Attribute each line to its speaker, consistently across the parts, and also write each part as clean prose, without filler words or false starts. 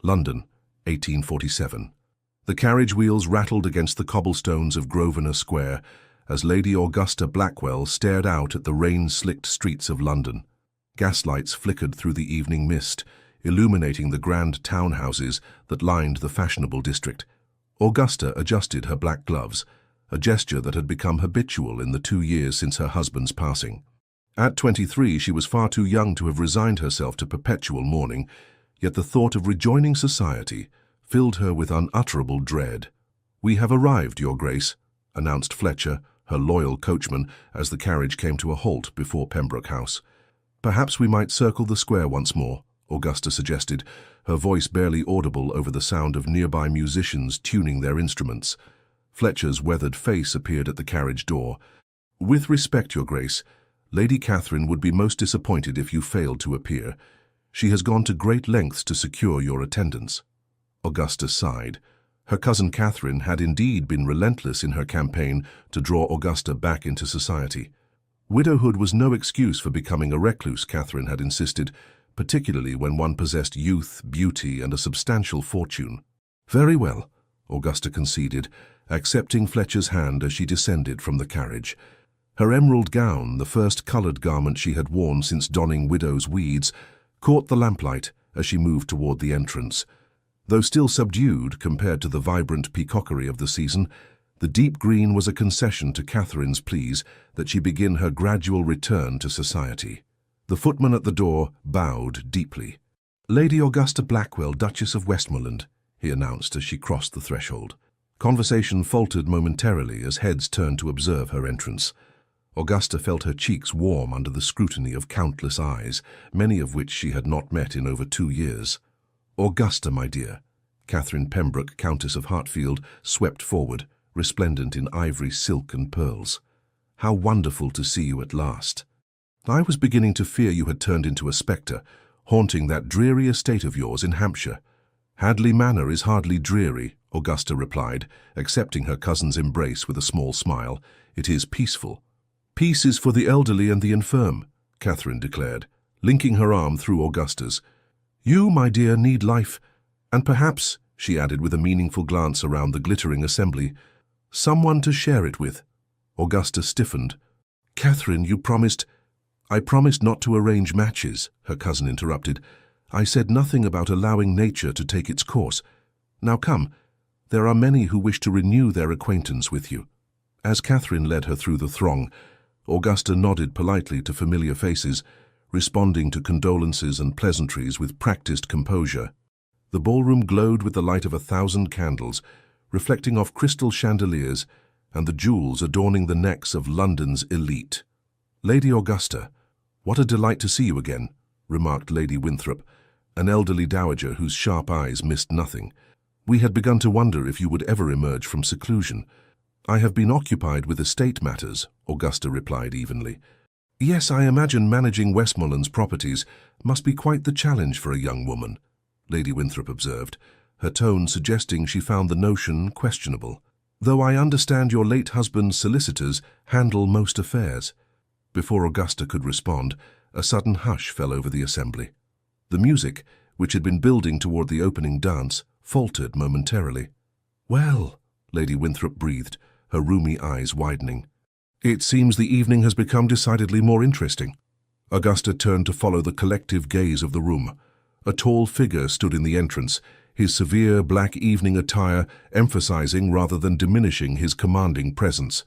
Speaker 1: London, 1847. The carriage wheels rattled against the cobblestones of Grosvenor Square as Lady Augusta Blackwell stared out at the rain-slicked streets of London. Gaslights flickered through the evening mist, illuminating the grand townhouses that lined the fashionable district. Augusta adjusted her black gloves, a gesture that had become habitual in the 2 years since her husband's passing. At 23, she was far too young to have resigned herself to perpetual mourning, yet the thought of rejoining society filled her with unutterable dread. "We have arrived, Your Grace," announced Fletcher, her loyal coachman, as the carriage came to a halt before Pembroke House. "Perhaps we might circle the square once more," Augusta suggested, her voice barely audible over the sound of nearby musicians tuning their instruments. Fletcher's weathered face appeared at the carriage door. "With respect, Your Grace, Lady Catherine would be most disappointed if you failed to appear. She has gone to great lengths to secure your attendance." Augusta sighed. Her cousin Catherine had indeed been relentless in her campaign to draw Augusta back into society. Widowhood was no excuse for becoming a recluse, Catherine had insisted, particularly when one possessed youth, beauty, and a substantial fortune. "Very well," Augusta conceded, accepting Fletcher's hand as she descended from the carriage. Her emerald gown, the first coloured garment she had worn since donning widow's weeds, caught the lamplight as she moved toward the entrance. Though still subdued compared to the vibrant peacockery of the season, the deep green was a concession to Catherine's pleas that she begin her gradual return to society. The footman at the door bowed deeply. "Lady Augusta Blackwell, Duchess of Westmoreland," he announced as she crossed the threshold. Conversation faltered momentarily as heads turned to observe her entrance. Augusta felt her cheeks warm under the scrutiny of countless eyes, many of which she had not met in over 2 years. "Augusta, my dear," Catherine Pembroke, Countess of Hartfield, swept forward, resplendent in ivory, silk and pearls. "How wonderful to see you at last. I was beginning to fear you had turned into a spectre, haunting that dreary estate of yours in Hampshire." "Hadley Manor is hardly dreary," Augusta replied, accepting her cousin's embrace with a small smile. "It is peaceful." "Peace is for the elderly and the infirm," Catherine declared, linking her arm through Augusta's. "You, my dear, need life, and perhaps," she added with a meaningful glance around the glittering assembly, "someone to share it with." Augusta stiffened. "Catherine, you promised—" "I promised not to arrange matches," her cousin interrupted. "I said nothing about allowing nature to take its course. Now come, there are many who wish to renew their acquaintance with you." As Catherine led her through the throng, Augusta nodded politely to familiar faces, responding to condolences and pleasantries with practiced composure. The ballroom glowed with the light of 1,000 candles, reflecting off crystal chandeliers and the jewels adorning the necks of London's elite. "Lady Augusta, what a delight to see you again," remarked Lady Winthrop, an elderly dowager whose sharp eyes missed nothing. "We had begun to wonder if you would ever emerge from seclusion." "I have been occupied with estate matters," Augusta replied evenly. "Yes, I imagine managing Westmoreland's properties must be quite the challenge for a young woman," Lady Winthrop observed, her tone suggesting she found the notion questionable. "Though I understand your late husband's solicitors handle most affairs." Before Augusta could respond, a sudden hush fell over the assembly. The music, which had been building toward the opening dance, faltered momentarily. "Well," Lady Winthrop breathed, her rheumy eyes widening. "It seems the evening has become decidedly more interesting." Augusta turned to follow the collective gaze of the room. A tall figure stood in the entrance, his severe black evening attire emphasizing rather than diminishing his commanding presence.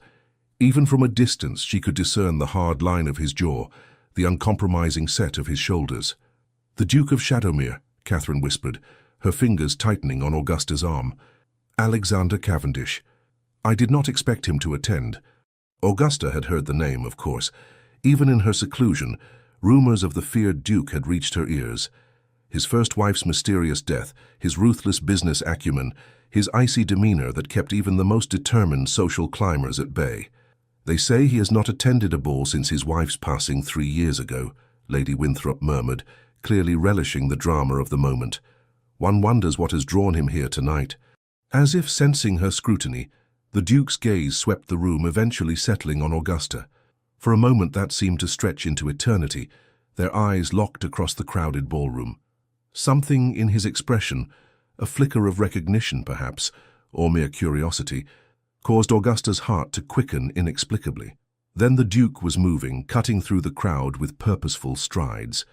Speaker 1: Even from a distance she could discern the hard line of his jaw, the uncompromising set of his shoulders. "The Duke of Shadowmere," Catherine whispered, her fingers tightening on Augusta's arm. "Alexander Cavendish. I did not expect him to attend." Augusta had heard the name, of course. Even in her seclusion, rumors of the feared Duke had reached her ears. His first wife's mysterious death, his ruthless business acumen, his icy demeanor that kept even the most determined social climbers at bay. "They say he has not attended a ball since his wife's passing 3 years ago," Lady Winthrop murmured, clearly relishing the drama of the moment. "One wonders what has drawn him here tonight." As if sensing her scrutiny, the Duke's gaze swept the room, eventually settling on Augusta. For a moment that seemed to stretch into eternity, their eyes locked across the crowded ballroom. Something in his expression, A flicker of recognition, perhaps, or mere curiosity, caused Augusta's heart to quicken inexplicably. Then the Duke was moving, cutting through the crowd with purposeful strides.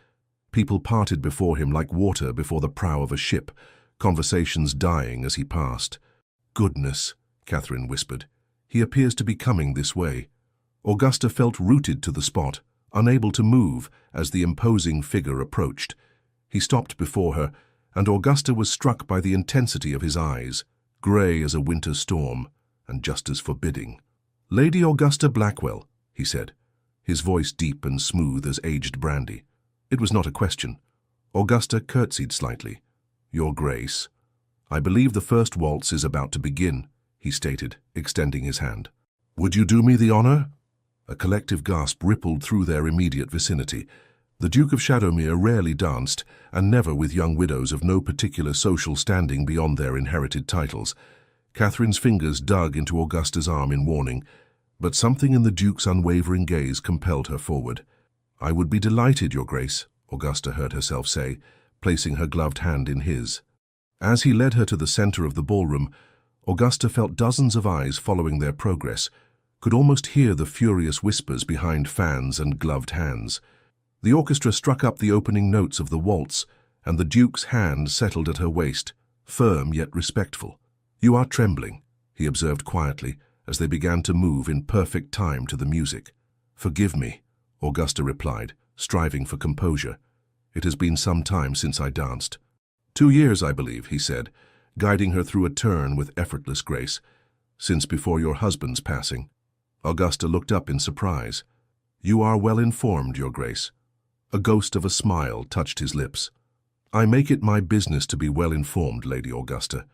Speaker 1: People parted before him like water before the prow of a ship, conversations dying as he passed. "Goodness," Catherine whispered. "He appears to be coming this way." Augusta felt rooted to the spot, unable to move as the imposing figure approached. He stopped before her, and Augusta was struck by the intensity of his eyes, grey as a winter storm, and just as forbidding. "Lady Augusta Blackwell," he said, his voice deep and smooth as aged brandy. It was not a question. Augusta curtsied slightly. "Your Grace." "I believe the first waltz is about to begin," he stated, extending his hand. "Would you do me the honor?" A collective gasp rippled through their immediate vicinity. The Duke of Shadowmere rarely danced, and never with young widows of no particular social standing beyond their inherited titles. Catherine's fingers dug into Augusta's arm in warning, but something in the Duke's unwavering gaze compelled her forward. "I would be delighted, Your Grace," Augusta heard herself say, placing her gloved hand in his. As he led her to the center of the ballroom, Augusta felt dozens of eyes following their progress, could almost hear the furious whispers behind fans and gloved hands. The orchestra struck up the opening notes of the waltz, and the Duke's hand settled at her waist, firm yet respectful. "You are trembling," he observed quietly, as they began to move in perfect time to the music. "Forgive me," Augusta replied, striving for composure. "It has been some time since I danced." 2 years, I believe," he said, guiding her through a turn with effortless grace. "Since before your husband's passing." Augusta looked up in surprise. "You are well informed, Your Grace." A ghost of a smile touched his lips. "I make it my business to be well informed, Lady Augusta,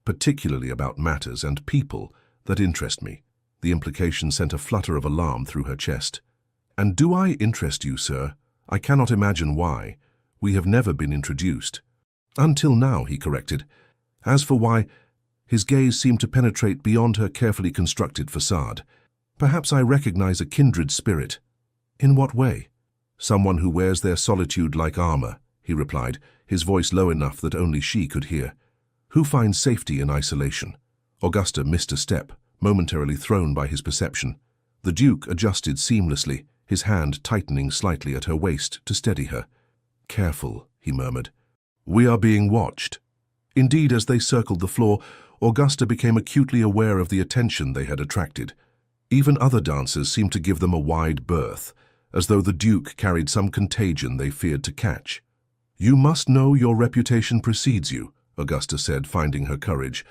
Speaker 1: particularly about matters and people that interest me." The implication sent a flutter of alarm through her chest. "And do I interest you, sir? I cannot imagine why. We have never been introduced." "Until now," he corrected. "As for why," his gaze seemed to penetrate beyond her carefully constructed facade. "Perhaps I recognize a kindred spirit." "In what way?" "Someone who wears their solitude like armor," he replied, his voice low enough that only she could hear. "Who finds safety in isolation?" Augusta missed a step, momentarily thrown by his perception. The Duke adjusted seamlessly, his hand tightening slightly at her waist to steady her. "Careful," he murmured. "We are being watched." Indeed, as they circled the floor, Augusta became acutely aware of the attention they had attracted. Even other dancers seemed to give them a wide berth, as though the Duke carried some contagion they feared to catch. "You must know your reputation precedes you," Augusta said, finding her courage.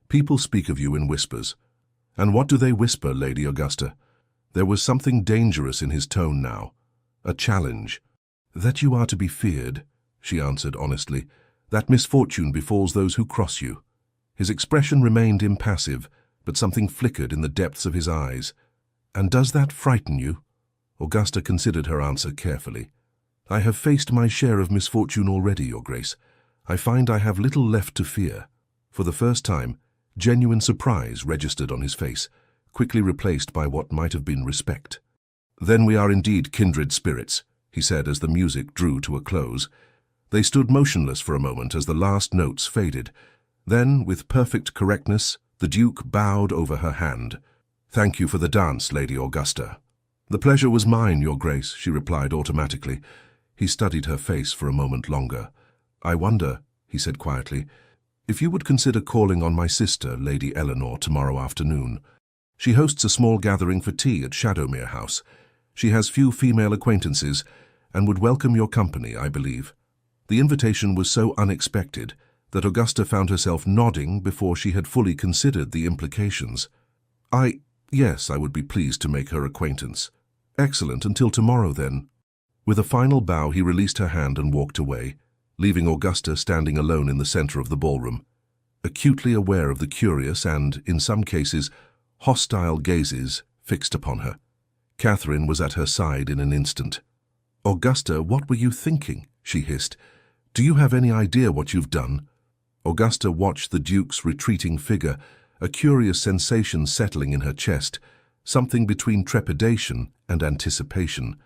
Speaker 1: "People speak of you in whispers." "And what do they whisper, Lady Augusta?" There was something dangerous in his tone now. A challenge. "That you are to be feared," she answered honestly. "That misfortune befalls those who cross you." His expression remained impassive, but something flickered in the depths of his eyes. "And does that frighten you?" Augusta considered her answer carefully. "I have faced my share of misfortune already, Your Grace. I find I have little left to fear." For the first time, genuine surprise registered on his face, quickly replaced by what might have been respect. "Then we are indeed kindred spirits," he said as the music drew to a close. They stood motionless for a moment as the last notes faded. Then, with perfect correctness, the Duke bowed over her hand. "Thank you for the dance, Lady Augusta." "The pleasure was mine, Your Grace," she replied automatically. He studied her face for a moment longer. "I wonder," he said quietly, "if you would consider calling on my sister, Lady Eleanor, tomorrow afternoon. She hosts a small gathering for tea at Shadowmere House. She has few female acquaintances, and would welcome your company, I believe." The invitation was so unexpected that Augusta found herself nodding before she had fully considered the implications. Yes, I would be pleased to make her acquaintance." "Excellent, until tomorrow then." With a final bow, he released her hand and walked away, leaving Augusta standing alone in the center of the ballroom, acutely aware of the curious and, in some cases, hostile gazes fixed upon her. Catherine was at her side in an instant. "Augusta, what were you thinking?" she hissed. "Do you have any idea what you've done?" Augusta watched the Duke's retreating figure, a curious sensation settling in her chest, something between trepidation and anticipation.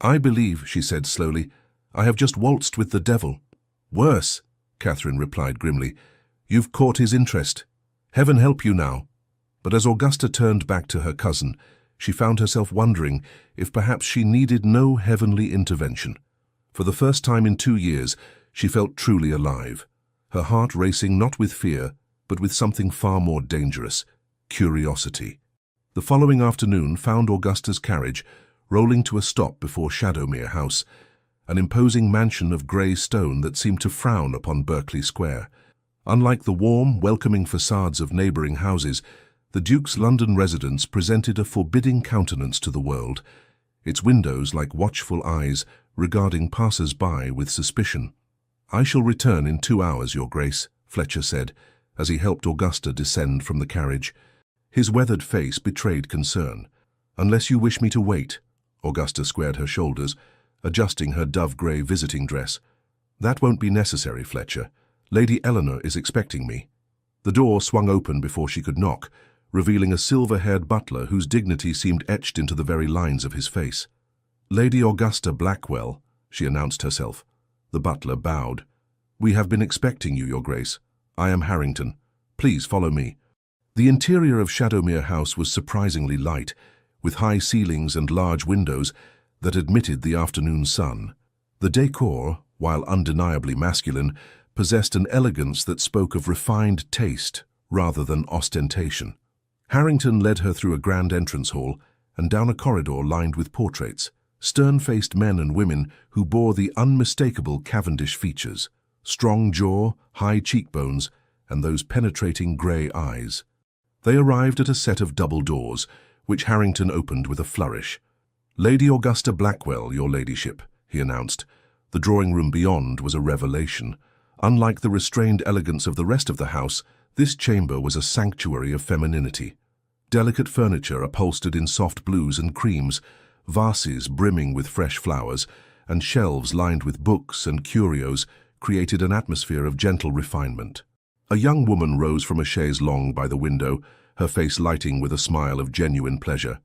Speaker 1: "I believe," she said slowly, "I have just waltzed with the devil." "Worse," Catherine replied grimly. You've caught his interest. Heaven help you now." But as Augusta turned back to her cousin, she found herself wondering if perhaps she needed no heavenly intervention. For the first time in 2 years, she felt truly alive, her heart racing not with fear, but with something far more dangerous: curiosity. The following afternoon found Augusta's carriage rolling to a stop before Shadowmere House, an imposing mansion of grey stone that seemed to frown upon Berkeley Square. Unlike the warm, welcoming facades of neighbouring houses, the Duke's London residence presented a forbidding countenance to the world, its windows like watchful eyes regarding passers-by with suspicion. "I shall return in 2 hours, Your Grace," Fletcher said, as he helped Augusta descend from the carriage. His weathered face betrayed concern. "Unless you wish me to wait," Augusta squared her shoulders, adjusting her dove-grey visiting dress. "That won't be necessary, Fletcher. Lady Eleanor is expecting me." The door swung open before she could knock, revealing a silver-haired butler whose dignity seemed etched into the very lines of his face. "Lady Augusta Blackwell," she announced herself. The butler bowed. "We have been expecting you, Your Grace. I am Harrington. Please follow me." The interior of Shadowmere House was surprisingly light, with high ceilings and large windows that admitted the afternoon sun. The décor, while undeniably masculine, possessed an elegance that spoke of refined taste rather than ostentation. Harrington led her through a grand entrance hall and down a corridor lined with portraits, stern-faced men and women who bore the unmistakable Cavendish features: strong jaw, high cheekbones, and those penetrating grey eyes. They arrived at a set of double doors, which Harrington opened with a flourish. "Lady Augusta Blackwell, Your Ladyship," he announced. The drawing-room beyond was a revelation. Unlike the restrained elegance of the rest of the house, this chamber was a sanctuary of femininity. Delicate furniture upholstered in soft blues and creams, vases brimming with fresh flowers, and shelves lined with books and curios created an atmosphere of gentle refinement. A young woman rose from a chaise longue by the window, her face lighting with a smile of genuine pleasure.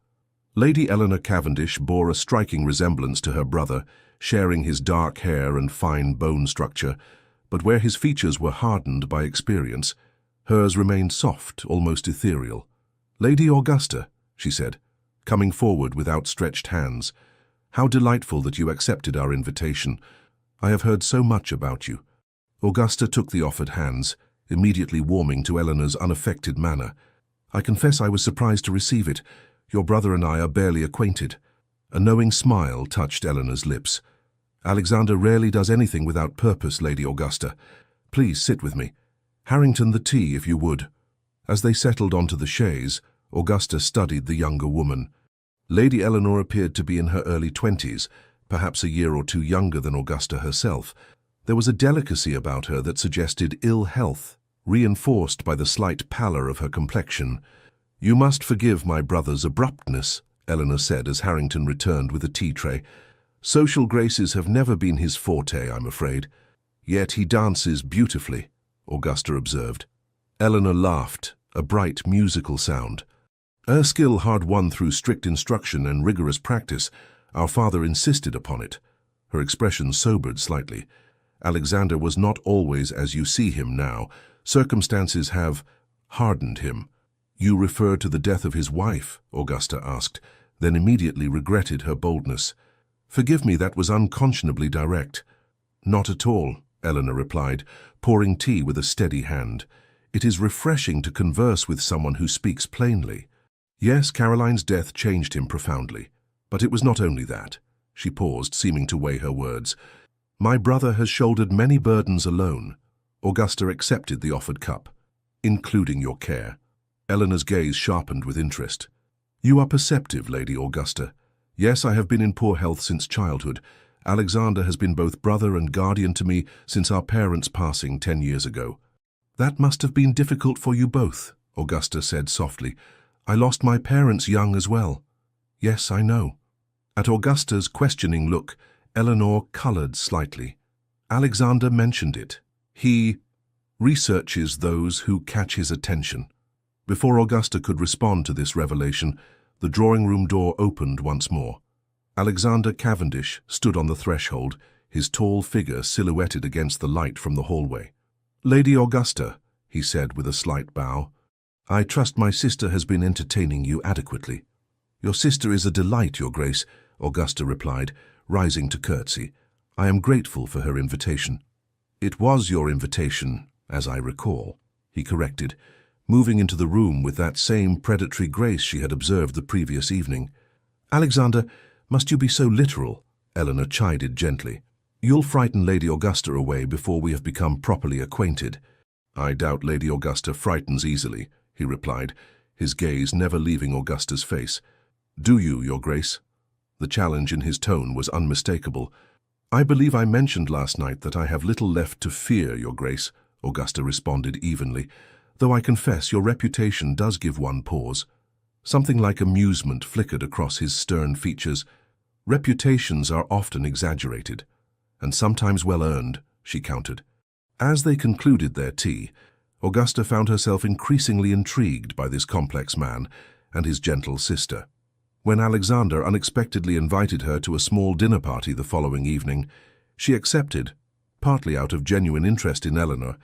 Speaker 1: Lady Eleanor Cavendish bore a striking resemblance to her brother, sharing his dark hair and fine bone structure, but where his features were hardened by experience, hers remained soft, almost ethereal. "Lady Augusta," she said, coming forward with outstretched hands, "how delightful that you accepted our invitation. I have heard so much about you." Augusta took the offered hands, immediately warming to Eleanor's unaffected manner. "I confess I was surprised to receive it. Your brother and I are barely acquainted." A knowing smile touched Eleanor's lips. "Alexander rarely does anything without purpose, Lady Augusta. Please sit with me. Harrington, the tea, if you would." As they settled onto the chaise, Augusta studied the younger woman. Lady Eleanor appeared to be in her early 20s, perhaps a year or two younger than Augusta herself. There was a delicacy about her that suggested ill health, reinforced by the slight pallor of her complexion. "You must forgive my brother's abruptness," Eleanor said as Harrington returned with a tea tray. "Social graces have never been his forte, I'm afraid." "Yet he dances beautifully," Augusta observed. Eleanor laughed, a bright musical sound. "Her skill hard won through strict instruction and rigorous practice. Our father insisted upon it." Her expression sobered slightly. "Alexander was not always as you see him now. Circumstances have hardened him." "You refer to the death of his wife?" Augusta asked, then immediately regretted her boldness. "Forgive me, that was unconscionably direct." "Not at all," Eleanor replied, pouring tea with a steady hand. "It is refreshing to converse with someone who speaks plainly. Yes, Caroline's death changed him profoundly. But it was not only that." She paused, seeming to weigh her words. "My brother has shouldered many burdens alone." Augusta accepted the offered cup. "Including your care." Eleanor's gaze sharpened with interest. "You are perceptive, Lady Augusta. Yes, I have been in poor health since childhood. Alexander has been both brother and guardian to me since our parents' passing 10 years ago." "That must have been difficult for you both," Augusta said softly. "I lost my parents young as well." "Yes, I know." At Augusta's questioning look, Eleanor coloured slightly. "Alexander mentioned it. He researches those who catch his attention." Before Augusta could respond to this revelation, the drawing-room door opened once more. Alexander Cavendish stood on the threshold, his tall figure silhouetted against the light from the hallway. "Lady Augusta," he said with a slight bow. "I trust my sister has been entertaining you adequately." "Your sister is a delight, Your Grace," Augusta replied, rising to curtsy. "I am grateful for her invitation." "It was your invitation, as I recall," he corrected, moving into the room with that same predatory grace she had observed the previous evening. "Alexander, must you be so literal?" Eleanor chided gently. "You'll frighten Lady Augusta away before we have become properly acquainted." "I doubt Lady Augusta frightens easily," he replied, his gaze never leaving Augusta's face. "Do you, Your Grace?" The challenge in his tone was unmistakable. "I believe I mentioned last night that I have little left to fear, Your Grace," Augusta responded evenly, "though I confess your reputation does give one pause." Something like amusement flickered across his stern features. "Reputations are often exaggerated, and sometimes well-earned," she countered. As they concluded their tea, Augusta found herself increasingly intrigued by this complex man and his gentle sister. When Alexander unexpectedly invited her to a small dinner party the following evening, she accepted, partly out of genuine interest in Eleanor,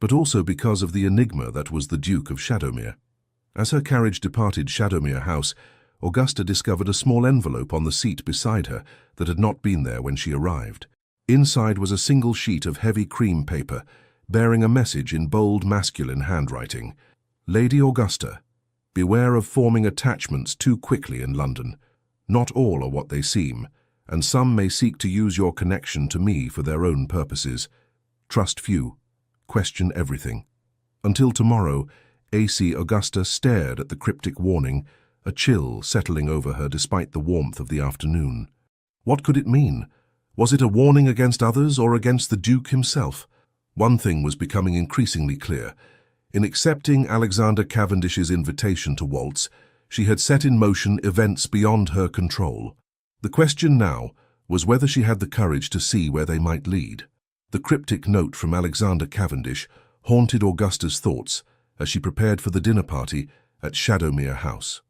Speaker 1: but also because of the enigma that was the Duke of Shadowmere. As her carriage departed Shadowmere House, Augusta discovered a small envelope on the seat beside her that had not been there when she arrived. Inside was a single sheet of heavy cream paper, bearing a message in bold masculine handwriting. "Lady Augusta, beware of forming attachments too quickly in London. Not all are what they seem, and some may seek to use your connection to me for their own purposes. Trust few. Question everything." Until tomorrow, AC Augusta stared at the cryptic warning, a chill settling over her despite the warmth of the afternoon. What could it mean? Was it a warning against others or against the Duke himself? One thing was becoming increasingly clear. In accepting Alexander Cavendish's invitation to Waltz, she had set in motion events beyond her control. The question now was whether she had the courage to see where they might lead. The cryptic note from Alexander Cavendish haunted Augusta's thoughts as she prepared for the dinner party at Shadowmere House.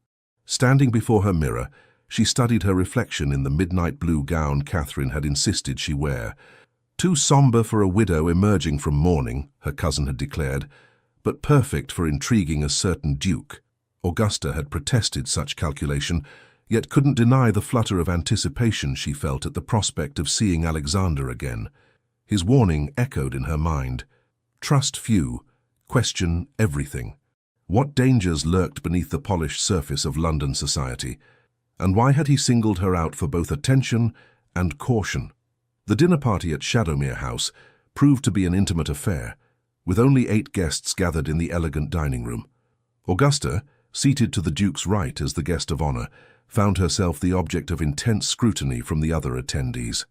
Speaker 1: Standing before her mirror, she studied her reflection in the midnight blue gown Catherine had insisted she wear. Too sombre for a widow emerging from mourning, her cousin had declared, but perfect for intriguing a certain duke. Augusta had protested such calculation, yet couldn't deny the flutter of anticipation she felt at the prospect of seeing Alexander again. His warning echoed in her mind. Trust few, question everything. What dangers lurked beneath the polished surface of London society? And why had he singled her out for both attention and caution? The dinner party at Shadowmere House proved to be an intimate affair, with only 8 guests gathered in the elegant dining room. Augusta, seated to the Duke's right as the guest of honor, found herself the object of intense scrutiny from the other attendees.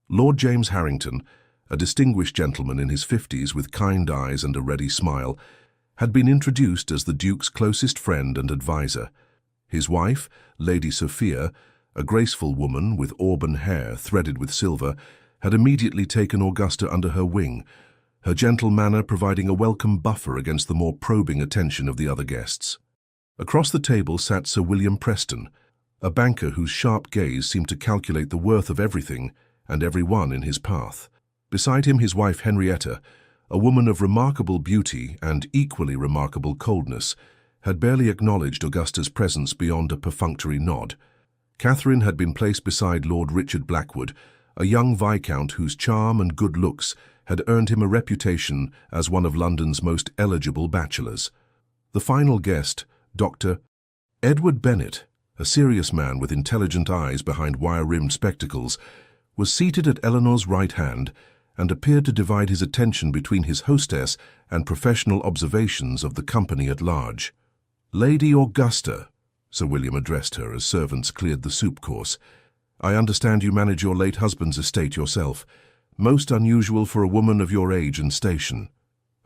Speaker 1: Lord James Harrington, a distinguished gentleman in his 50s with kind eyes and a ready smile, had been introduced as the Duke's closest friend and advisor. His wife, Lady Sophia, a graceful woman with auburn hair threaded with silver, had immediately taken Augusta under her wing, her gentle manner providing a welcome buffer against the more probing attention of the other guests. Across the table sat Sir William Preston, a banker whose sharp gaze seemed to calculate the worth of everything and everyone in his path. Beside him his wife Henrietta, a woman of remarkable beauty and equally remarkable coldness, had barely acknowledged Augusta's presence beyond a perfunctory nod. Catherine had been placed beside Lord Richard Blackwood, a young viscount whose charm and good looks had earned him a reputation as one of London's most eligible bachelors. The final guest, Dr. Edward Bennet, a serious man with intelligent eyes behind wire-rimmed spectacles, was seated at Eleanor's right hand and appeared to divide his attention between his hostess and professional observations of the company at large. "Lady Augusta," Sir William addressed her as servants cleared the soup course, "I understand you manage your late husband's estate yourself. Most unusual for a woman of your age and station."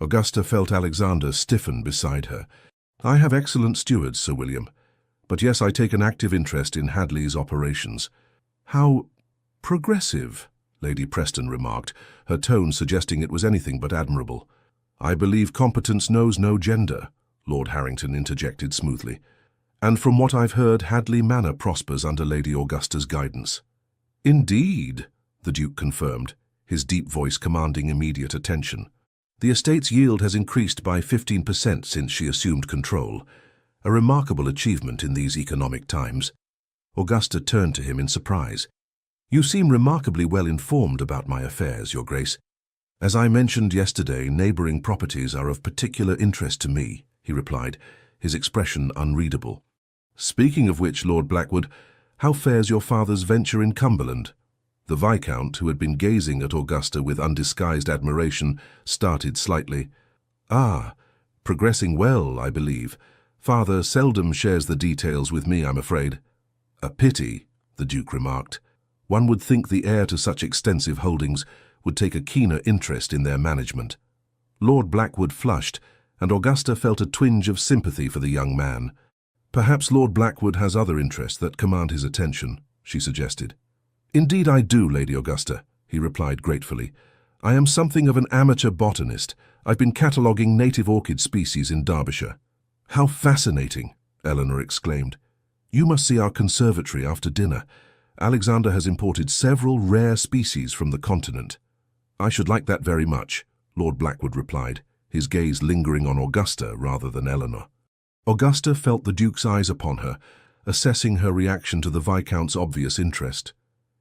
Speaker 1: Augusta felt Alexander stiffen beside her. "I have excellent stewards, Sir William, but yes, I take an active interest in Hadley's operations." "How progressive," Lady Preston remarked, her tone suggesting it was anything but admirable. "I believe competence knows no gender," Lord Harrington interjected smoothly. "And from what I've heard, Hadley Manor prospers under Lady Augusta's guidance." "Indeed," the Duke confirmed, his deep voice commanding immediate attention. The estate's yield has increased by 15% since she assumed control, a remarkable achievement in these economic times. Augusta turned to him in surprise. You seem remarkably well informed about my affairs, Your Grace. As I mentioned yesterday, neighbouring properties are of particular interest to me, he replied, his expression unreadable. Speaking of which, Lord Blackwood, how fares your father's venture in Cumberland? The Viscount, who had been gazing at Augusta with undisguised admiration, started slightly. Ah, progressing well, I believe. Father seldom shares the details with me, I'm afraid. A pity, the Duke remarked. One would think the heir to such extensive holdings would take a keener interest in their management. Lord Blackwood flushed, and Augusta felt a twinge of sympathy for the young man. Perhaps Lord Blackwood has other interests that command his attention, she suggested. Indeed I do, Lady Augusta, he replied gratefully. I am something of an amateur botanist. I've been cataloguing native orchid species in Derbyshire. How fascinating, Eleanor exclaimed. You must see our conservatory after dinner. Alexander has imported several rare species from the continent. I should like that very much, Lord Blackwood replied, his gaze lingering on Augusta rather than Eleanor. Augusta felt the Duke's eyes upon her, assessing her reaction to the Viscount's obvious interest.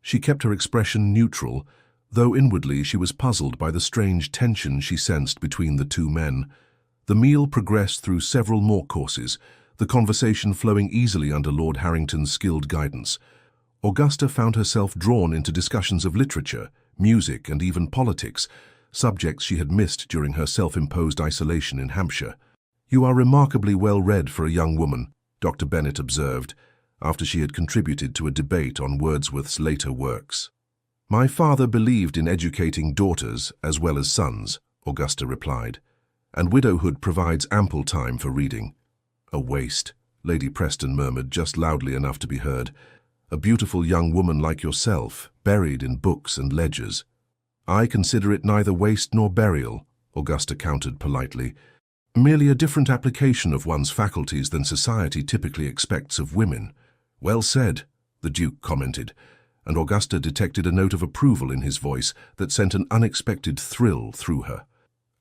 Speaker 1: She kept her expression neutral, though inwardly she was puzzled by the strange tension she sensed between the two men. The meal progressed through several more courses, the conversation flowing easily under Lord Harrington's skilled guidance. Augusta found herself drawn into discussions of literature, music, and even politics, subjects she had missed during her self-imposed isolation in Hampshire. You are remarkably well read for a young woman, Dr. Bennet observed, after she had contributed to a debate on Wordsworth's later works. My father believed in educating daughters as well as sons, Augusta replied, and widowhood provides ample time for reading. A waste, Lady Preston murmured just loudly enough to be heard. A beautiful young woman like yourself, buried in books and ledgers. I consider it neither waste nor burial, Augusta countered politely. Merely a different application of one's faculties than society typically expects of women. Well said, the Duke commented, and Augusta detected a note of approval in his voice that sent an unexpected thrill through her.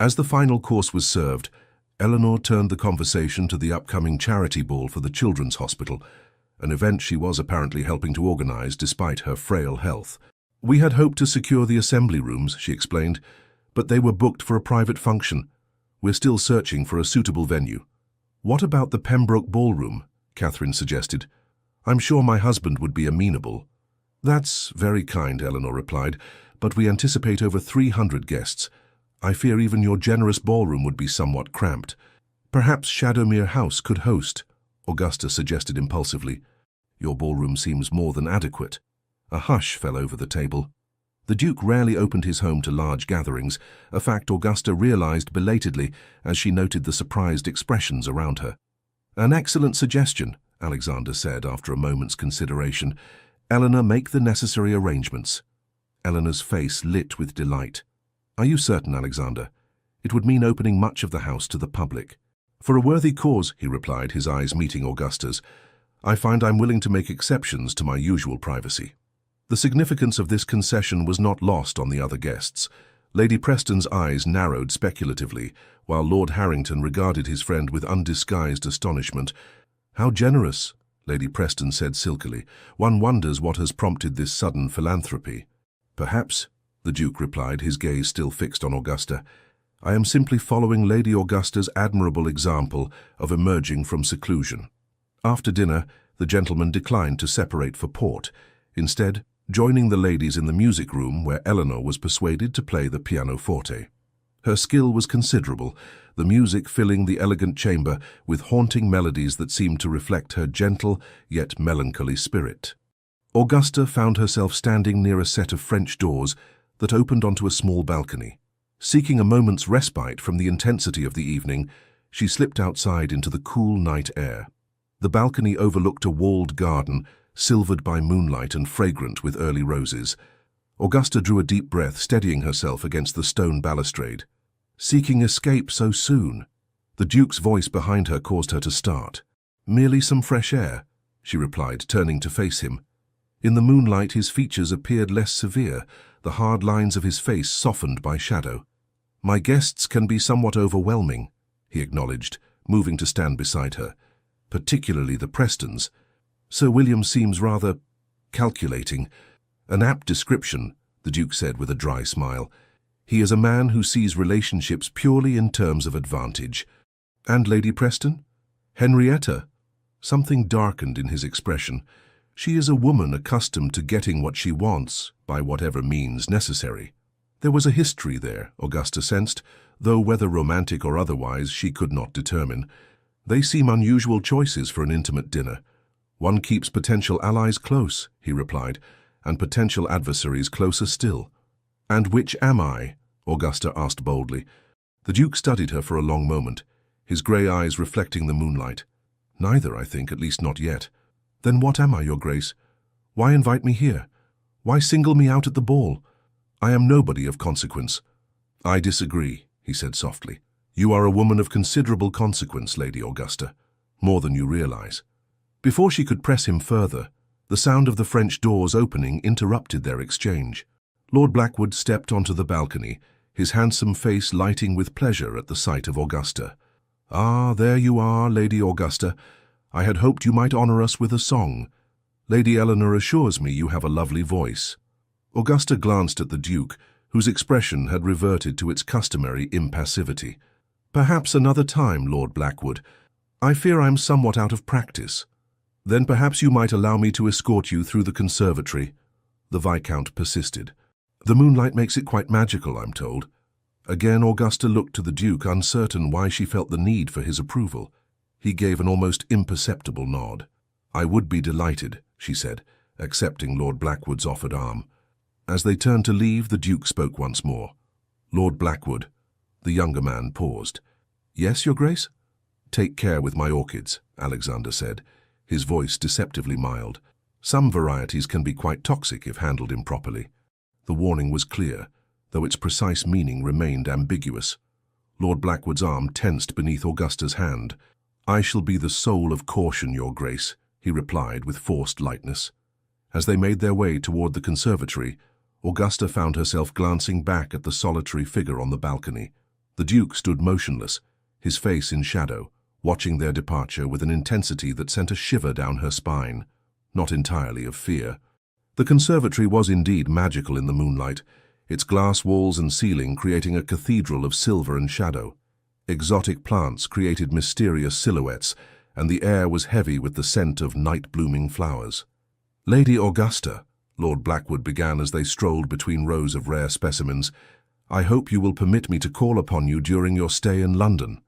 Speaker 1: As the final course was served, Eleanor turned the conversation to the upcoming charity ball for the Children's Hospital, an event she was apparently helping to organize despite her frail health. We had hoped to secure the assembly rooms, she explained, but they were booked for a private function. We're still searching for a suitable venue. What about the Pembroke Ballroom? Catherine suggested. I'm sure my husband would be amenable. That's very kind, Eleanor replied, but we anticipate over 300 guests. I fear even your generous ballroom would be somewhat cramped. Perhaps Shadowmere House could host, Augusta suggested impulsively. Your ballroom seems more than adequate. A hush fell over the table. The Duke rarely opened his home to large gatherings, a fact Augusta realized belatedly as she noted the surprised expressions around her. An excellent suggestion, Alexander said after a moment's consideration. Eleanor, make the necessary arrangements. Eleanor's face lit with delight. Are you certain, Alexander? It would mean opening much of the house to the public. For a worthy cause, he replied, his eyes meeting Augusta's. I find I'm willing to make exceptions to my usual privacy. The significance of this concession was not lost on the other guests. Lady Preston's eyes narrowed speculatively, while Lord Harrington regarded his friend with undisguised astonishment. How generous, Lady Preston said silkily. One wonders what has prompted this sudden philanthropy. Perhaps, the Duke replied, his gaze still fixed on Augusta. I am simply following Lady Augusta's admirable example of emerging from seclusion. After dinner, the gentlemen declined to separate for port, instead joining the ladies in the music room where Eleanor was persuaded to play the pianoforte. Her skill was considerable, the music filling the elegant chamber with haunting melodies that seemed to reflect her gentle yet melancholy spirit. Augusta found herself standing near a set of French doors that opened onto a small balcony. Seeking a moment's respite from the intensity of the evening, she slipped outside into the cool night air. The balcony overlooked a walled garden, silvered by moonlight and fragrant with early roses. Augusta drew a deep breath, steadying herself against the stone balustrade. Seeking escape so soon? The Duke's voice behind her caused her to start. Merely some fresh air, she replied, turning to face him. In the moonlight his features appeared less severe, the hard lines of his face softened by shadow. My guests can be somewhat overwhelming, he acknowledged, moving to stand beside her. Particularly the Prestons. Sir William seems rather calculating. An apt description, the Duke said with a dry smile. He is a man who sees relationships purely in terms of advantage. And Lady Preston? Henrietta? Something darkened in his expression. She is a woman accustomed to getting what she wants, by whatever means necessary. There was a history there, Augusta sensed, though whether romantic or otherwise she could not determine. They seem unusual choices for an intimate dinner. One keeps potential allies close, he replied, and potential adversaries closer still. And which am I? Augusta asked boldly. The Duke studied her for a long moment, his grey eyes reflecting the moonlight. Neither, I think, at least not yet. Then what am I, Your Grace? Why invite me here? Why single me out at the ball? I am nobody of consequence. I disagree, he said softly. You are a woman of considerable consequence, Lady Augusta, more than you realize. Before she could press him further, the sound of the French doors opening interrupted their exchange. Lord Blackwood stepped onto the balcony, his handsome face lighting with pleasure at the sight of Augusta. Ah, there you are, Lady Augusta. I had hoped you might honor us with a song. Lady Eleanor assures me you have a lovely voice. Augusta glanced at the Duke, whose expression had reverted to its customary impassivity. Perhaps another time, Lord Blackwood. I fear I'm somewhat out of practice. Then perhaps you might allow me to escort you through the conservatory. The Viscount persisted. The moonlight makes it quite magical, I'm told. Again Augusta looked to the Duke, uncertain why she felt the need for his approval. He gave an almost imperceptible nod. I would be delighted, she said, accepting Lord Blackwood's offered arm. As they turned to leave, the Duke spoke once more. Lord Blackwood. The younger man paused. Yes, Your Grace? Take care with my orchids, Alexander said, his voice deceptively mild. Some varieties can be quite toxic if handled improperly. The warning was clear, though its precise meaning remained ambiguous. Lord Blackwood's arm tensed beneath Augusta's hand. I shall be the soul of caution, Your Grace, he replied with forced lightness. As they made their way toward the conservatory, Augusta found herself glancing back at the solitary figure on the balcony. The Duke stood motionless, his face in shadow, watching their departure with an intensity that sent a shiver down her spine, not entirely of fear. The conservatory was indeed magical in the moonlight, its glass walls and ceiling creating a cathedral of silver and shadow. Exotic plants created mysterious silhouettes, and the air was heavy with the scent of night-blooming flowers. Lady Augusta, Lord Blackwood began as they strolled between rows of rare specimens, I hope you will permit me to call upon you during your stay in London.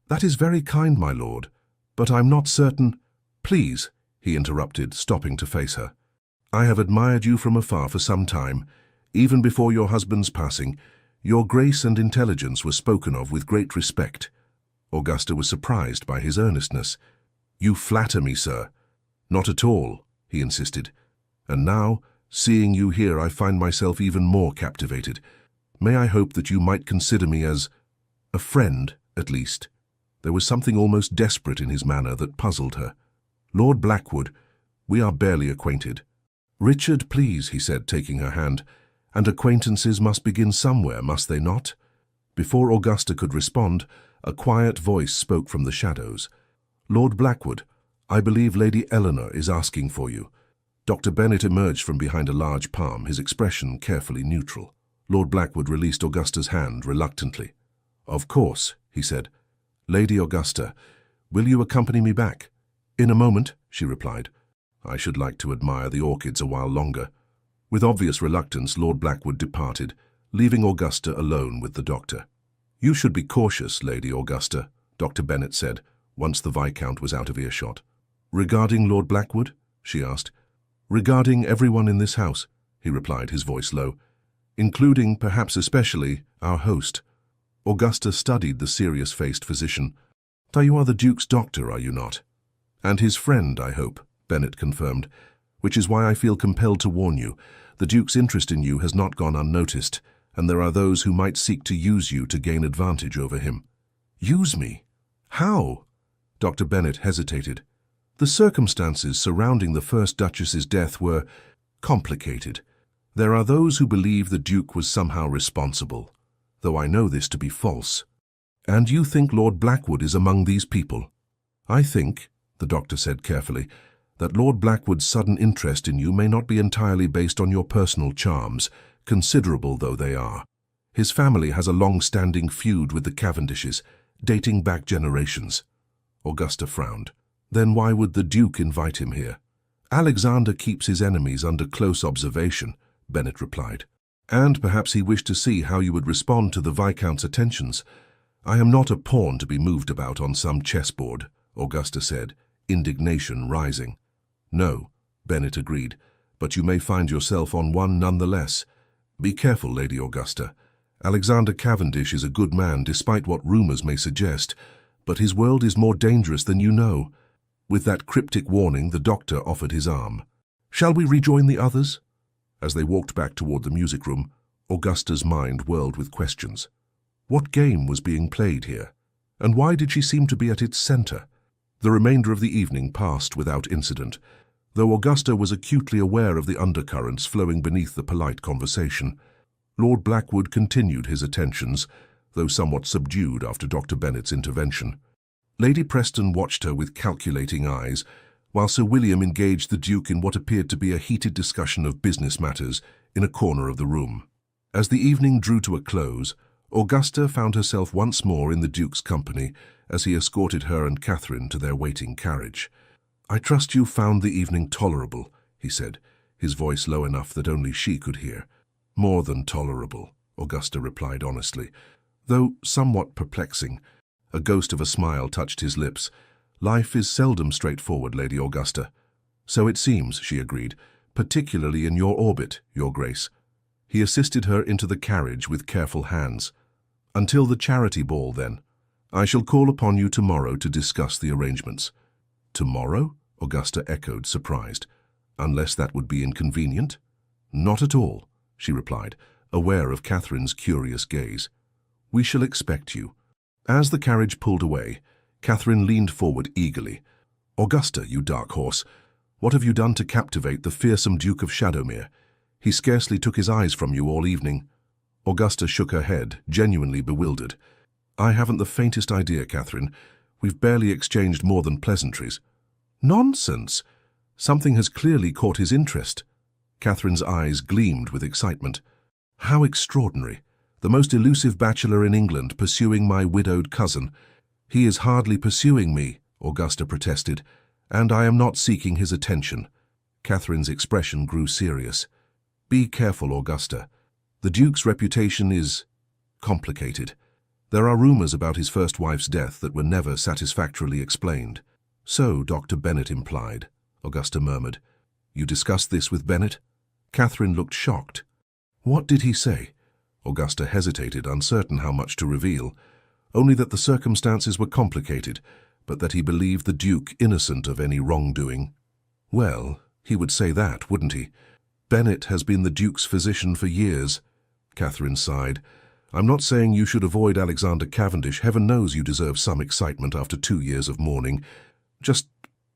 Speaker 1: That is very kind, my lord, but I'm not certain— Please, he interrupted, stopping to face her. I have admired you from afar for some time. Even before your husband's passing, your grace and intelligence were spoken of with great respect. Augusta was surprised by his earnestness. You flatter me, sir. Not at all, he insisted. And now, seeing you here, I find myself even more captivated. May I hope that you might consider me as a friend, at least? There was something almost desperate in his manner that puzzled her. Lord Blackwood, we are barely acquainted. Richard, please, he said, taking her hand. And acquaintances must begin somewhere, must they not? Before Augusta could respond, a quiet voice spoke from the shadows. Lord Blackwood, I believe Lady Eleanor is asking for you. Dr. Bennet emerged from behind a large palm, his expression carefully neutral. Lord Blackwood released Augusta's hand reluctantly. Of course, he said. Lady Augusta, will you accompany me back? In a moment, she replied. I should like to admire the orchids a while longer. With obvious reluctance, Lord Blackwood departed, leaving Augusta alone with the doctor. You should be cautious, Lady Augusta, Dr. Bennet said, once the Viscount was out of earshot. Regarding Lord Blackwood? She asked. Regarding everyone in this house, he replied, his voice low, including, perhaps especially, our host. Augusta studied the serious-faced physician. You are the Duke's doctor, are you not? And his friend, I hope, Bennet confirmed, which is why I feel compelled to warn you. The Duke's interest in you has not gone unnoticed, and there are those who might seek to use you to gain advantage over him. Use me? How? Dr. Bennet hesitated. The circumstances surrounding the first Duchess's death were complicated. There are those who believe the Duke was somehow responsible. though I know this to be false. And you think Lord Blackwood is among these people? I think, the doctor said carefully, that Lord Blackwood's sudden interest in you may not be entirely based on your personal charms, considerable though they are. His family has a long-standing feud with the Cavendishes, dating back generations. Augusta frowned. Then why would the Duke invite him here? Alexander keeps his enemies under close observation, Bennet replied. And perhaps he wished to see how you would respond to the Viscount's attentions. I am not a pawn to be moved about on some chessboard, Augusta said, indignation rising. No, Bennet agreed, but you may find yourself on one nonetheless. Be careful, Lady Augusta. Alexander Cavendish is a good man despite what rumours may suggest, but his world is more dangerous than you know. With that cryptic warning, the doctor offered his arm. Shall we rejoin the others? As they walked back toward the music room, Augusta's mind whirled with questions. What game was being played here? And why did she seem to be at its centre? The remainder of the evening passed without incident, though Augusta was acutely aware of the undercurrents flowing beneath the polite conversation. Lord Blackwood continued his attentions, though somewhat subdued after Dr. Bennet's intervention. Lady Preston watched her with calculating eyes, while Sir William engaged the Duke in what appeared to be a heated discussion of business matters in a corner of the room. As the evening drew to a close, Augusta found herself once more in the Duke's company as he escorted her and Catherine to their waiting carriage. I trust you found the evening tolerable, he said, his voice low enough that only she could hear. More than tolerable, Augusta replied honestly, though somewhat perplexing. A ghost of a smile touched his lips. Life is seldom straightforward, Lady Augusta. So it seems, she agreed, particularly in your orbit, Your Grace. He assisted her into the carriage with careful hands. Until the charity ball, then. I shall call upon you tomorrow to discuss the arrangements. Tomorrow? Augusta echoed, surprised. Unless that would be inconvenient? Not at all, she replied, aware of Catherine's curious gaze. We shall expect you. As the carriage pulled away, Catherine leaned forward eagerly. Augusta, you dark horse, what have you done to captivate the fearsome Duke of Shadowmere? He scarcely took his eyes from you all evening. Augusta shook her head, genuinely bewildered. I haven't the faintest idea, Catherine. We've barely exchanged more than pleasantries. Nonsense! Something has clearly caught his interest. Catherine's eyes gleamed with excitement. How extraordinary! The most elusive bachelor in England pursuing my widowed cousin. He is hardly pursuing me, Augusta protested, and I am not seeking his attention. Catherine's expression grew serious. Be careful, Augusta. The Duke's reputation is complicated. There are rumours about his first wife's death that were never satisfactorily explained. So, Dr. Bennet implied, Augusta murmured. You discussed this with Bennet? Catherine looked shocked. What did he say? Augusta hesitated, uncertain how much to reveal. Only that the circumstances were complicated, but that he believed the Duke innocent of any wrongdoing. Well, he would say that, wouldn't he? Bennet has been the Duke's physician for years. Catherine sighed. I'm not saying you should avoid Alexander Cavendish. Heaven knows you deserve some excitement after 2 years of mourning. Just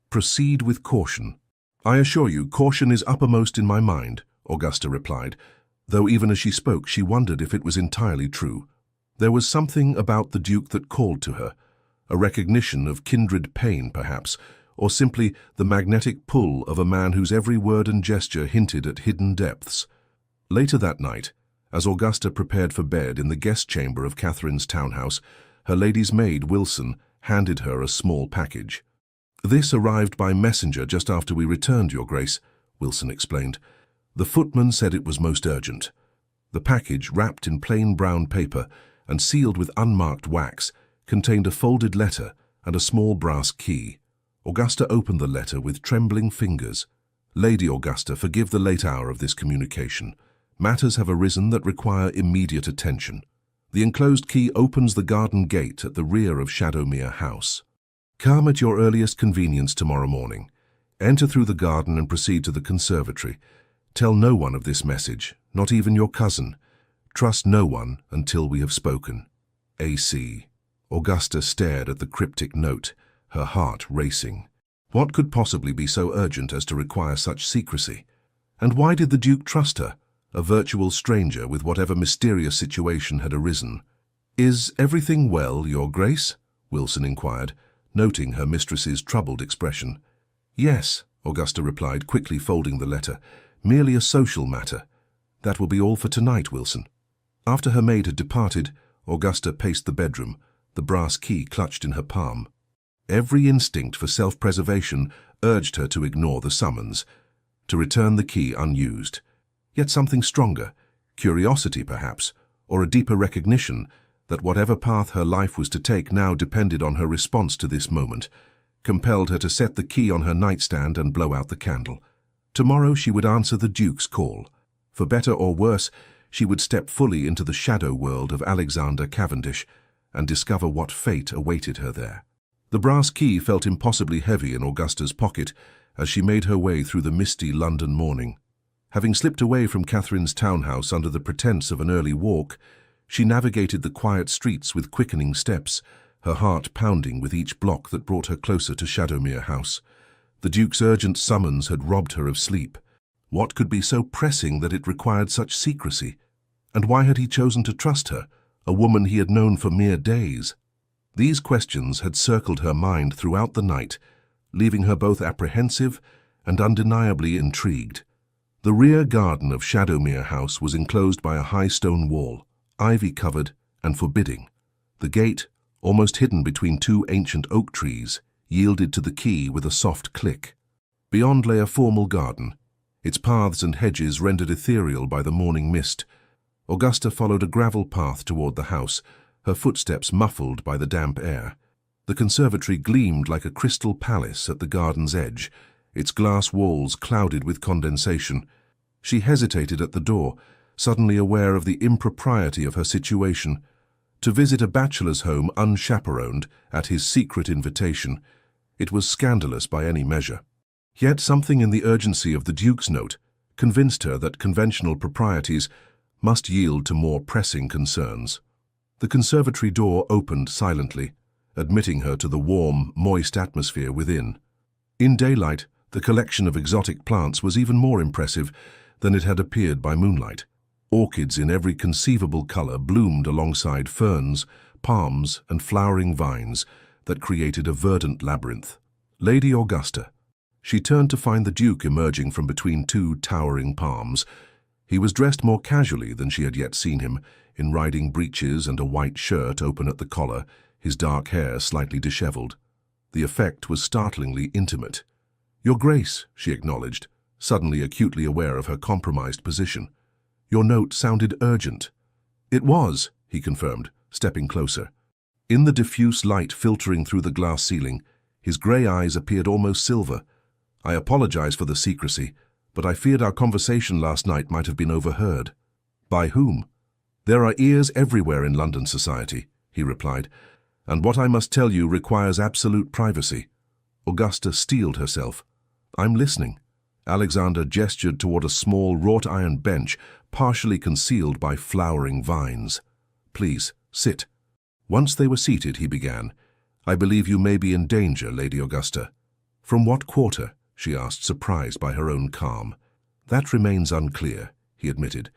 Speaker 1: proceed with caution. I assure you, caution is uppermost in my mind, Augusta replied, though even as she spoke she wondered if it was entirely true. There was something about the Duke that called to her, a recognition of kindred pain, perhaps, or simply the magnetic pull of a man whose every word and gesture hinted at hidden depths. Later that night, as Augusta prepared for bed in the guest chamber of Catherine's townhouse, her lady's maid, Wilson, handed her a small package. This arrived by messenger just after we returned, Your Grace, Wilson explained. The footman said it was most urgent. The package, wrapped in plain brown paper and sealed with unmarked wax, contained a folded letter and a small brass key. Augusta opened the letter with trembling fingers. Lady Augusta, forgive the late hour of this communication. Matters have arisen that require immediate attention. The enclosed key opens the garden gate at the rear of Shadowmere House. Come at your earliest convenience tomorrow morning. Enter through the garden and proceed to the conservatory. Tell no one of this message, not even your cousin. Trust no one until we have spoken. A.C. Augusta stared at the cryptic note, her heart racing. What could possibly be so urgent as to require such secrecy? And why did the Duke trust her? a virtual stranger with whatever mysterious situation had arisen. "Is everything well, Your Grace?" Wilson inquired, noting her mistress's troubled expression. "Yes," Augusta replied, quickly folding the letter. "Merely a social matter. That will be all for tonight, Wilson." After her maid had departed, Augusta paced the bedroom, the brass key clutched in her palm. Every instinct for self-preservation urged her to ignore the summons, to return the key unused. Yet something stronger, curiosity perhaps, or a deeper recognition that whatever path her life was to take now depended on her response to this moment, compelled her to set the key on her nightstand and blow out the candle. Tomorrow she would answer the Duke's call. For better or worse, she would step fully into the shadow world of Alexander Cavendish and discover what fate awaited her there. The brass key felt impossibly heavy in Augusta's pocket as she made her way through the misty London morning. Having slipped away from Catherine's townhouse under the pretense of an early walk, she navigated the quiet streets with quickening steps, her heart pounding with each block that brought her closer to Shadowmere House. The Duke's urgent summons had robbed her of sleep. What could be so pressing that it required such secrecy? And why had he chosen to trust her, a woman he had known for mere days? These questions had circled her mind throughout the night, leaving her both apprehensive and undeniably intrigued. The rear garden of Shadowmere House was enclosed by a high stone wall, ivy-covered and forbidding. The gate, almost hidden between two ancient oak trees, yielded to the key with a soft click. Beyond lay a formal garden, its paths and hedges rendered ethereal by the morning mist. Augusta followed a gravel path toward the house, her footsteps muffled by the damp air. The conservatory gleamed like a crystal palace at the garden's edge, its glass walls clouded with condensation. She hesitated at the door, suddenly aware of the impropriety of her situation. To visit a bachelor's home unchaperoned at his secret invitation, it was scandalous by any measure. Yet something in the urgency of the Duke's note convinced her that conventional proprieties must yield to more pressing concerns. The conservatory door opened silently, admitting her to the warm, moist atmosphere within. In daylight, the collection of exotic plants was even more impressive than it had appeared by moonlight. Orchids in every conceivable color bloomed alongside ferns, palms, and flowering vines that created a verdant labyrinth. Lady Augusta. She turned to find the Duke emerging from between two towering palms. He was dressed more casually than she had yet seen him, in riding breeches and a white shirt open at the collar, his dark hair slightly disheveled. The effect was startlingly intimate. "Your Grace," she acknowledged, suddenly acutely aware of her compromised position. "Your note sounded urgent." "It was," he confirmed, stepping closer. In the diffuse light filtering through the glass ceiling, his grey eyes appeared almost silver. "I apologize for the secrecy, but I feared our conversation last night might have been overheard." "By whom?" "There are ears everywhere in London society," he replied, "and what I must tell you requires absolute privacy." Augusta steeled herself. "I'm listening." Alexander gestured toward a small wrought-iron bench partially concealed by flowering vines. "Please, sit." Once they were seated, he began. "I believe you may be in danger, Lady Augusta." "From what quarter?" she asked, surprised by her own calm. "That remains unclear," he admitted,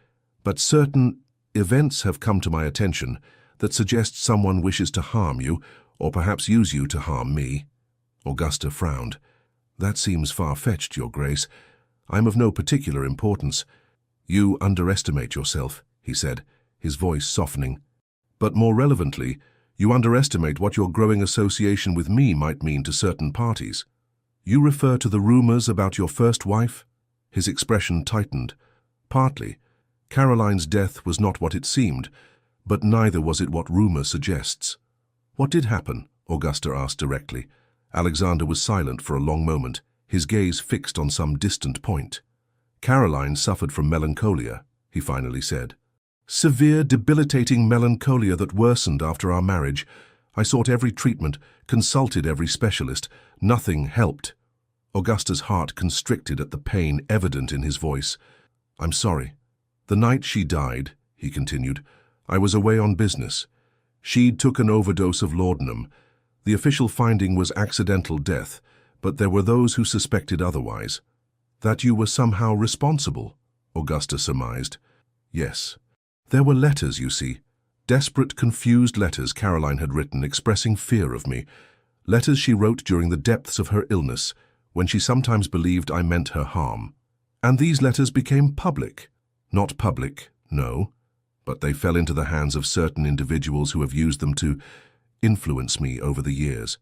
Speaker 1: "but certain events have come to my attention that suggest someone wishes to harm you, or perhaps use you to harm me." Augusta frowned. "That seems far-fetched, Your Grace. I'm of no particular importance." "You underestimate yourself," he said, his voice softening. "But more relevantly, you underestimate what your growing association with me might mean to certain parties." "You refer to the rumors about your first wife?" His expression tightened. "Partly. Caroline's death was not what it seemed, but neither was it what rumor suggests." "What did happen?" Augusta asked directly. Alexander was silent for a long moment, his gaze fixed on some distant point. "Caroline suffered from melancholia," he finally said. "Severe, debilitating melancholia that worsened after our marriage. I sought every treatment, consulted every specialist. Nothing helped." Augusta's heart constricted at the pain evident in his voice. "I'm sorry. The night she died," he continued, "I was away on business. She took an overdose of laudanum. The official finding was accidental death, but there were those who suspected otherwise." "That you were somehow responsible?" Augusta surmised. Yes. There were letters, you see. Desperate, confused letters Caroline had written expressing fear of me. Letters she wrote during the depths of her illness, when she sometimes believed I meant her harm. And these letters became public. Not public, no, but they fell into the hands of certain individuals who have used them to influence me over the years.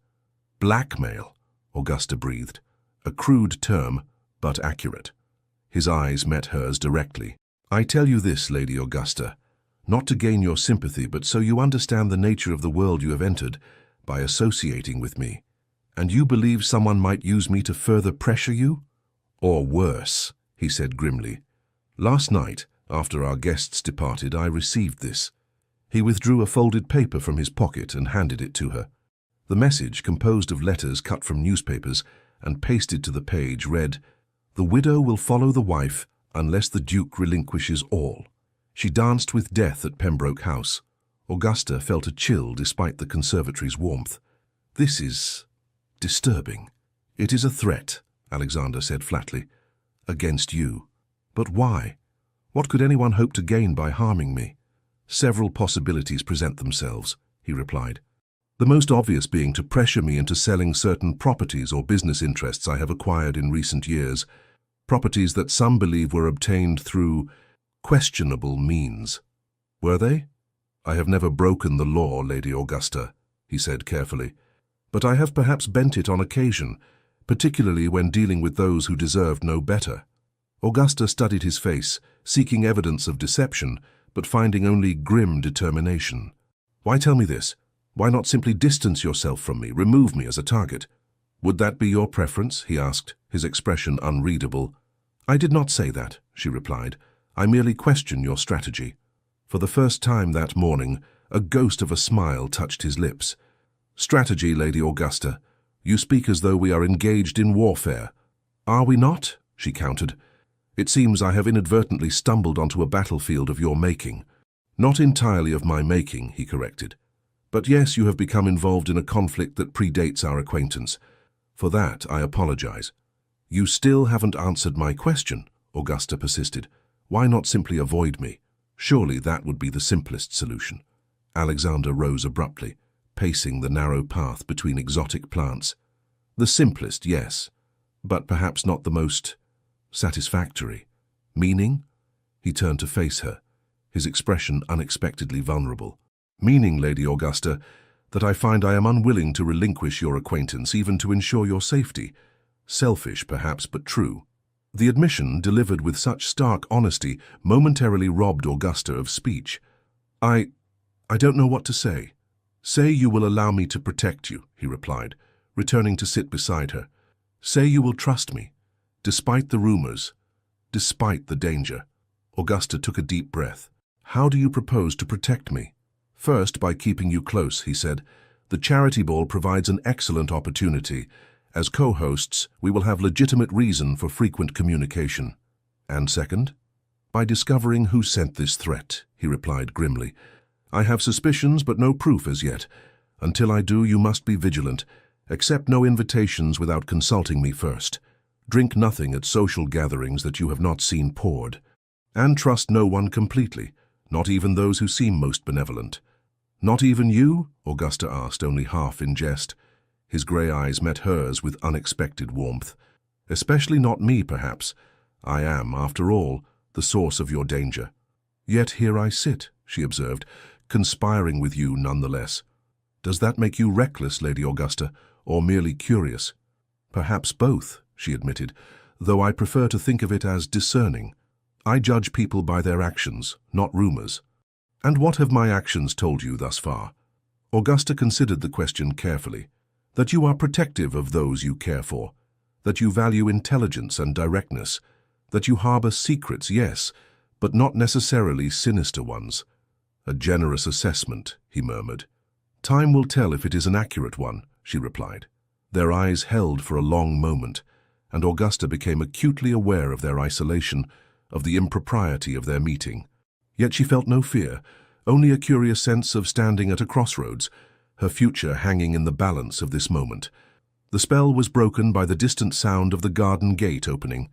Speaker 1: Blackmail, Augusta breathed. A crude term, but accurate. His eyes met hers directly. I tell you this, Lady Augusta, not to gain your sympathy, but so you understand the nature of the world you have entered by associating with me. And you believe someone might use me to further pressure you? Or worse, he said grimly. Last night, after our guests departed, I received this. He withdrew a folded paper from his pocket and handed it to her. The message, composed of letters cut from newspapers and pasted to the page, read, "The widow will follow the wife unless the Duke relinquishes all. She danced with death at Pembroke House." Augusta felt a chill despite the conservatory's warmth. "This is disturbing." "It is a threat," Alexander said flatly. "Against you. But why? What could anyone hope to gain by harming me?" "Several possibilities present themselves," he replied. "The most obvious being to pressure me into selling certain properties or business interests I have acquired in recent years, properties that some believe were obtained through questionable means." "Were they?" "I have never broken the law, Lady Augusta," he said carefully, "but I have perhaps bent it on occasion, particularly when dealing with those who deserved no better." Augusta studied his face, seeking evidence of deception, but finding only grim determination. "Why tell me this? Why not simply distance yourself from me, remove me as a target?" "Would that be your preference?" he asked, his expression unreadable. "I did not say that," she replied. "I merely question your strategy." For the first time that morning, a ghost of a smile touched his lips. "Strategy, Lady Augusta. You speak as though we are engaged in warfare." "Are we not?" she countered. "It seems I have inadvertently stumbled onto a battlefield of your making." "Not entirely of my making," he corrected. "But yes, you have become involved in a conflict that predates our acquaintance. For that, I apologize." "You still haven't answered my question," Augusta persisted. "Why not simply avoid me? Surely that would be the simplest solution." Alexander rose abruptly, pacing the narrow path between exotic plants. "The simplest, yes, but perhaps not the most satisfactory. Meaning?" He turned to face her, his expression unexpectedly vulnerable. "Meaning, Lady Augusta, that I find I am unwilling to relinquish your acquaintance even to ensure your safety. Selfish, perhaps, but true." The admission, delivered with such stark honesty, momentarily robbed Augusta of speech. I don't know what to say." "Say you will allow me to protect you," he replied, returning to sit beside her. "Say you will trust me, despite the rumors, despite the danger." Augusta took a deep breath. "How do you propose to protect me?" "First, by keeping you close," he said. "The charity ball provides an excellent opportunity. As co-hosts, we will have legitimate reason for frequent communication." "And second?" "By discovering who sent this threat," he replied grimly. "I have suspicions, but no proof as yet. Until I do, you must be vigilant. Accept no invitations without consulting me first. Drink nothing at social gatherings that you have not seen poured. And trust no one completely, not even those who seem most benevolent." "Not even you?" Augusta asked, only half in jest. His grey eyes met hers with unexpected warmth. "Especially not me, perhaps. I am, after all, the source of your danger." "Yet here I sit," she observed, "conspiring with you nonetheless. Does that make you reckless, Lady Augusta, or merely curious?" "Perhaps both," she admitted, "though I prefer to think of it as discerning. I judge people by their actions, not rumors." "And what have my actions told you thus far?" Augusta considered the question carefully. "That you are protective of those you care for, that you value intelligence and directness, that you harbor secrets, yes, but not necessarily sinister ones." "A generous assessment," he murmured. "Time will tell if it is an accurate one," she replied. Their eyes held for a long moment, and Augusta became acutely aware of their isolation, of the impropriety of their meeting. Yet she felt no fear, only a curious sense of standing at a crossroads, her future hanging in the balance of this moment. The spell was broken by the distant sound of the garden gate opening.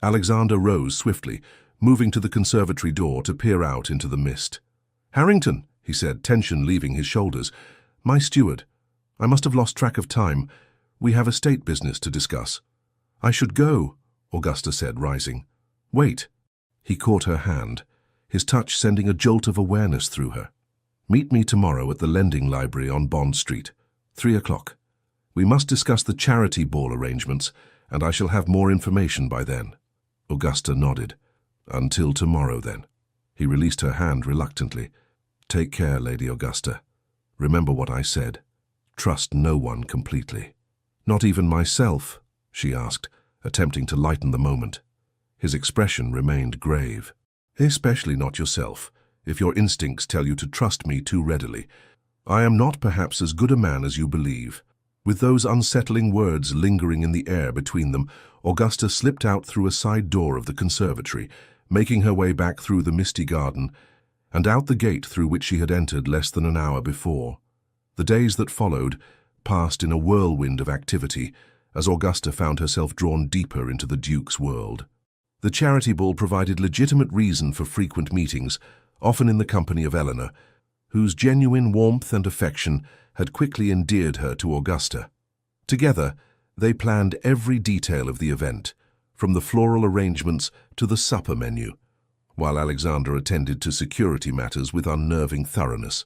Speaker 1: Alexander rose swiftly, moving to the conservatory door to peer out into the mist. "Harrington," he said, tension leaving his shoulders. "My steward. I must have lost track of time. We have estate business to discuss." "I should go," Augusta said, rising. "Wait." He caught her hand, his touch sending a jolt of awareness through her. "Meet me tomorrow at the Lending Library on Bond Street, 3 o'clock. We must discuss the charity ball arrangements, and I shall have more information by then." Augusta nodded. "Until tomorrow, then." He released her hand reluctantly. "Take care, Lady Augusta. Remember what I said. Trust no one completely." "Not even myself?" she asked, attempting to lighten the moment. His expression remained grave. "Especially not yourself, if your instincts tell you to trust me too readily. I am not perhaps as good a man as you believe." With those unsettling words lingering in the air between them, Augusta slipped out through a side door of the conservatory, making her way back through the misty garden, and out the gate through which she had entered less than an hour before. The days that followed passed in a whirlwind of activity, as Augusta found herself drawn deeper into the Duke's world. The charity ball provided legitimate reason for frequent meetings, often in the company of Eleanor, whose genuine warmth and affection had quickly endeared her to Augusta. Together, they planned every detail of the event, from the floral arrangements to the supper menu, while Alexander attended to security matters with unnerving thoroughness.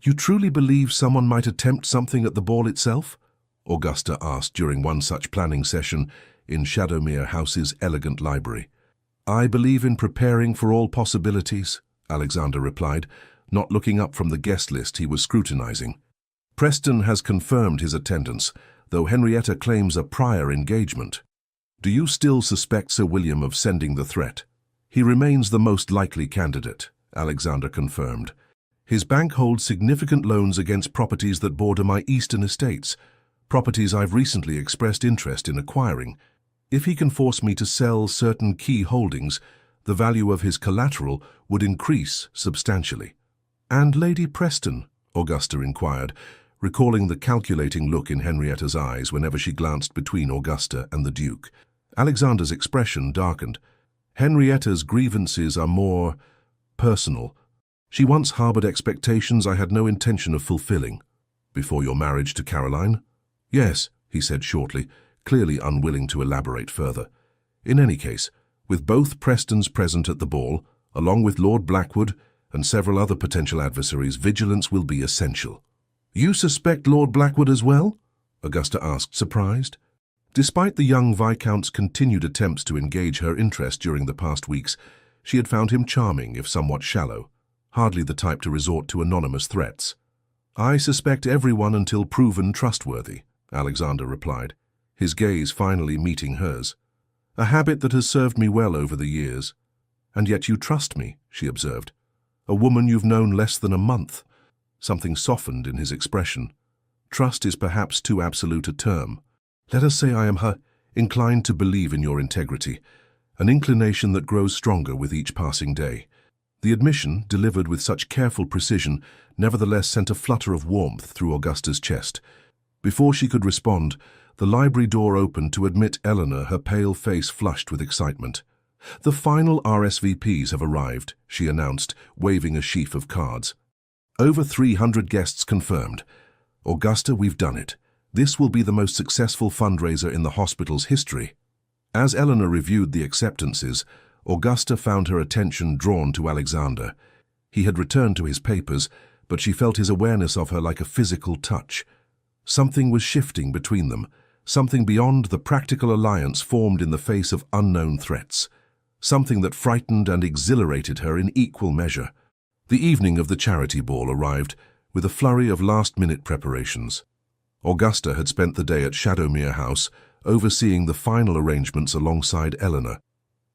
Speaker 1: "You truly believe someone might attempt something at the ball itself?" Augusta asked during one such planning session in Shadowmere House's elegant library. "I believe in preparing for all possibilities," Alexander replied, not looking up from the guest list he was scrutinizing. "Preston has confirmed his attendance, though Henrietta claims a prior engagement. Do you still suspect Sir William of sending the threat?" "He remains the most likely candidate," Alexander confirmed. "His bank holds significant loans against properties that border my eastern estates, properties I've recently expressed interest in acquiring. If he can force me to sell certain key holdings, the value of his collateral would increase substantially." "And Lady Preston?" Augusta inquired, recalling the calculating look in Henrietta's eyes whenever she glanced between Augusta and the Duke. Alexander's expression darkened. "Henrietta's grievances are more personal. She once harbored expectations I had no intention of fulfilling." "Before your marriage to Caroline?" "Yes," he said shortly, clearly unwilling to elaborate further. "In any case, with both Prestons present at the ball, along with Lord Blackwood and several other potential adversaries, vigilance will be essential." "You suspect Lord Blackwood as well?" Augusta asked, surprised. Despite the young Viscount's continued attempts to engage her interest during the past weeks, she had found him charming, if somewhat shallow, hardly the type to resort to anonymous threats. "I suspect everyone until proven trustworthy," Alexander replied, his gaze finally meeting hers. "A habit that has served me well over the years." "And yet you trust me," she observed. "A woman you've known less than a month." Something softened in his expression. "Trust is perhaps too absolute a term. Let us say I am inclined to believe in your integrity, an inclination that grows stronger with each passing day." The admission, delivered with such careful precision, nevertheless sent a flutter of warmth through Augusta's chest. Before she could respond, the library door opened to admit Eleanor, her pale face flushed with excitement. "The final RSVPs have arrived," she announced, waving a sheaf of cards. "Over 300 guests confirmed. Augusta, we've done it. This will be the most successful fundraiser in the hospital's history." As Eleanor reviewed the acceptances, Augusta found her attention drawn to Alexander. He had returned to his papers, but she felt his awareness of her like a physical touch. Something was shifting between them, something beyond the practical alliance formed in the face of unknown threats, something that frightened and exhilarated her in equal measure. The evening of the charity ball arrived, with a flurry of last-minute preparations. Augusta had spent the day at Shadowmere House, overseeing the final arrangements alongside Eleanor.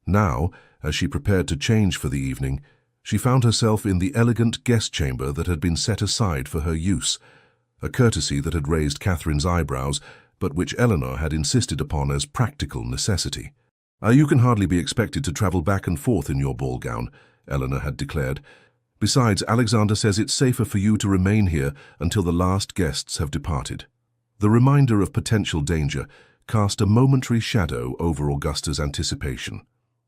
Speaker 1: Now, as she prepared to change for the evening, she found herself in the elegant guest chamber that had been set aside for her use, a courtesy that had raised Catherine's eyebrows, but which Eleanor had insisted upon as practical necessity. "You can hardly be expected to travel back and forth in your ball gown," Eleanor had declared. "Besides, Alexander says it's safer for you to remain here until the last guests have departed." The reminder of potential danger cast a momentary shadow over Augusta's anticipation.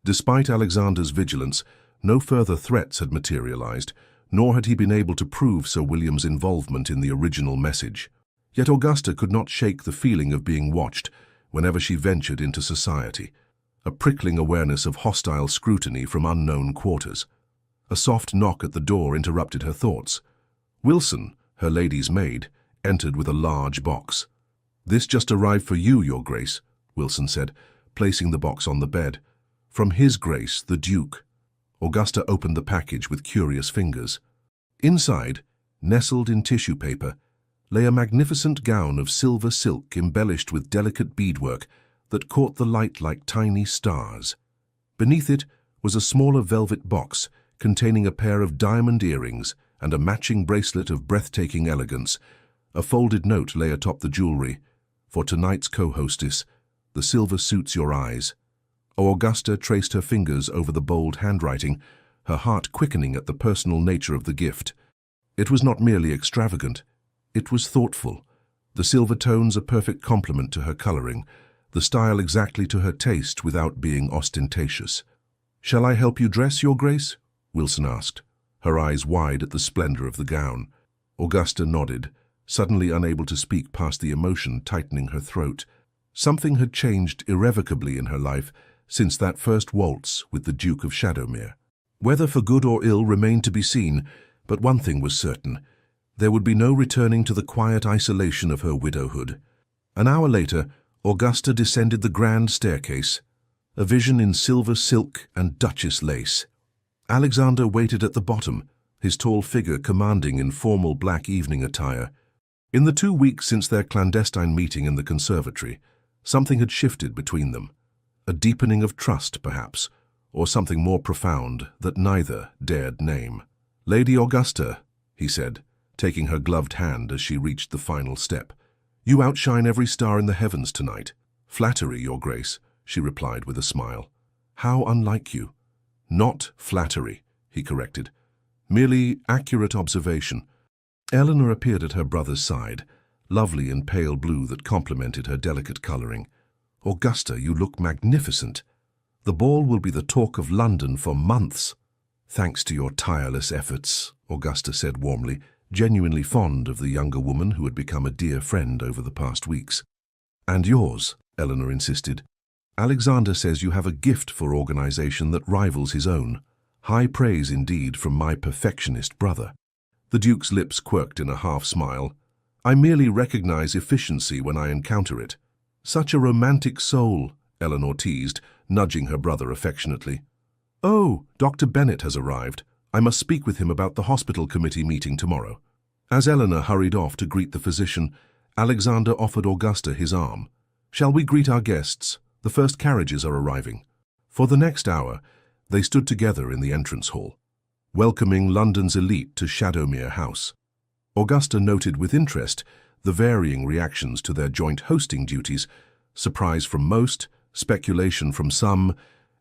Speaker 1: Despite Alexander's vigilance, no further threats had materialized, nor had he been able to prove Sir William's involvement in the original message. Yet Augusta could not shake the feeling of being watched whenever she ventured into society, a prickling awareness of hostile scrutiny from unknown quarters. A soft knock at the door interrupted her thoughts. Wilson, her lady's maid, entered with a large box. "This just arrived for you, Your Grace," Wilson said, placing the box on the bed. "From His Grace, the Duke." Augusta opened the package with curious fingers. Inside, nestled in tissue paper, lay a magnificent gown of silver silk embellished with delicate beadwork that caught the light like tiny stars. Beneath it was a smaller velvet box containing a pair of diamond earrings and a matching bracelet of breathtaking elegance. A folded note lay atop the jewelry. "For tonight's co-hostess, the silver suits your eyes." Augusta traced her fingers over the bold handwriting, her heart quickening at the personal nature of the gift. It was not merely extravagant, it was thoughtful. The silver tones a perfect complement to her coloring, the style exactly to her taste without being ostentatious. "Shall I help you dress, Your Grace?" Wilson asked, her eyes wide at the splendor of the gown. Augusta nodded, suddenly unable to speak past the emotion tightening her throat. Something had changed irrevocably in her life since that first waltz with the Duke of Shadowmere. Whether for good or ill remained to be seen, but one thing was certain. There would be no returning to the quiet isolation of her widowhood. An hour later, Augusta descended the grand staircase, a vision in silver silk and duchess lace. Alexander waited at the bottom, his tall figure commanding in formal black evening attire. In the 2 weeks since their clandestine meeting in the conservatory, something had shifted between them. A deepening of trust, perhaps, or something more profound that neither dared name. "Lady Augusta," he said, taking her gloved hand as she reached the final step. "You outshine every star in the heavens tonight." "Flattery, Your Grace," she replied with a smile. "How unlike you." "Not flattery," he corrected. "Merely accurate observation." Eleanor appeared at her brother's side, lovely in pale blue that complemented her delicate coloring. "Augusta, you look magnificent. The ball will be the talk of London for months." "Thanks to your tireless efforts," Augusta said warmly, genuinely fond of the younger woman who had become a dear friend over the past weeks. "And yours," Eleanor insisted. "Alexander says you have a gift for organization that rivals his own. High praise indeed from my perfectionist brother." The Duke's lips quirked in a half-smile. "I merely recognize efficiency when I encounter it." "Such a romantic soul," Eleanor teased, nudging her brother affectionately. "Oh, Dr. Bennet has arrived. I must speak with him about the hospital committee meeting tomorrow." As Eleanor hurried off to greet the physician, Alexander offered Augusta his arm. "Shall we greet our guests? The first carriages are arriving." For the next hour, they stood together in the entrance hall, welcoming London's elite to Shadowmere House. Augusta noted with interest the varying reactions to their joint hosting duties, surprise from most, speculation from some,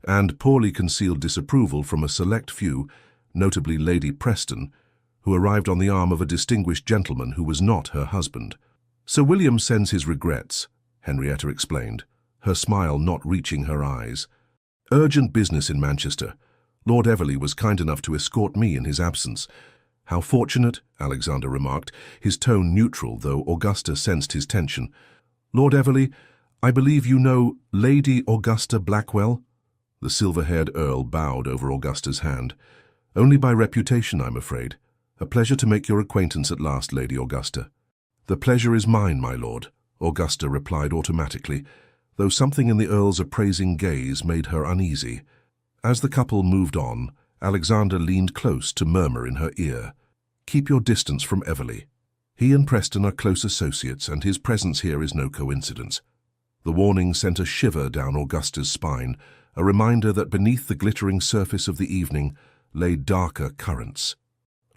Speaker 1: and poorly concealed disapproval from a select few, notably Lady Preston, who arrived on the arm of a distinguished gentleman who was not her husband. "Sir William sends his regrets," Henrietta explained, her smile not reaching her eyes. "Urgent business in Manchester. Lord Everley was kind enough to escort me in his absence." "How fortunate," Alexander remarked, his tone neutral, though Augusta sensed his tension. "Lord Everley, I believe you know Lady Augusta Blackwell?" The silver-haired Earl bowed over Augusta's hand. "Only by reputation, I'm afraid. A pleasure to make your acquaintance at last, Lady Augusta." "The pleasure is mine, my lord," Augusta replied automatically, though something in the Earl's appraising gaze made her uneasy. As the couple moved on, Alexander leaned close to murmur in her ear, "Keep your distance from Everley. He and Preston are close associates, and his presence here is no coincidence." The warning sent a shiver down Augusta's spine, a reminder that beneath the glittering surface of the evening lay darker currents.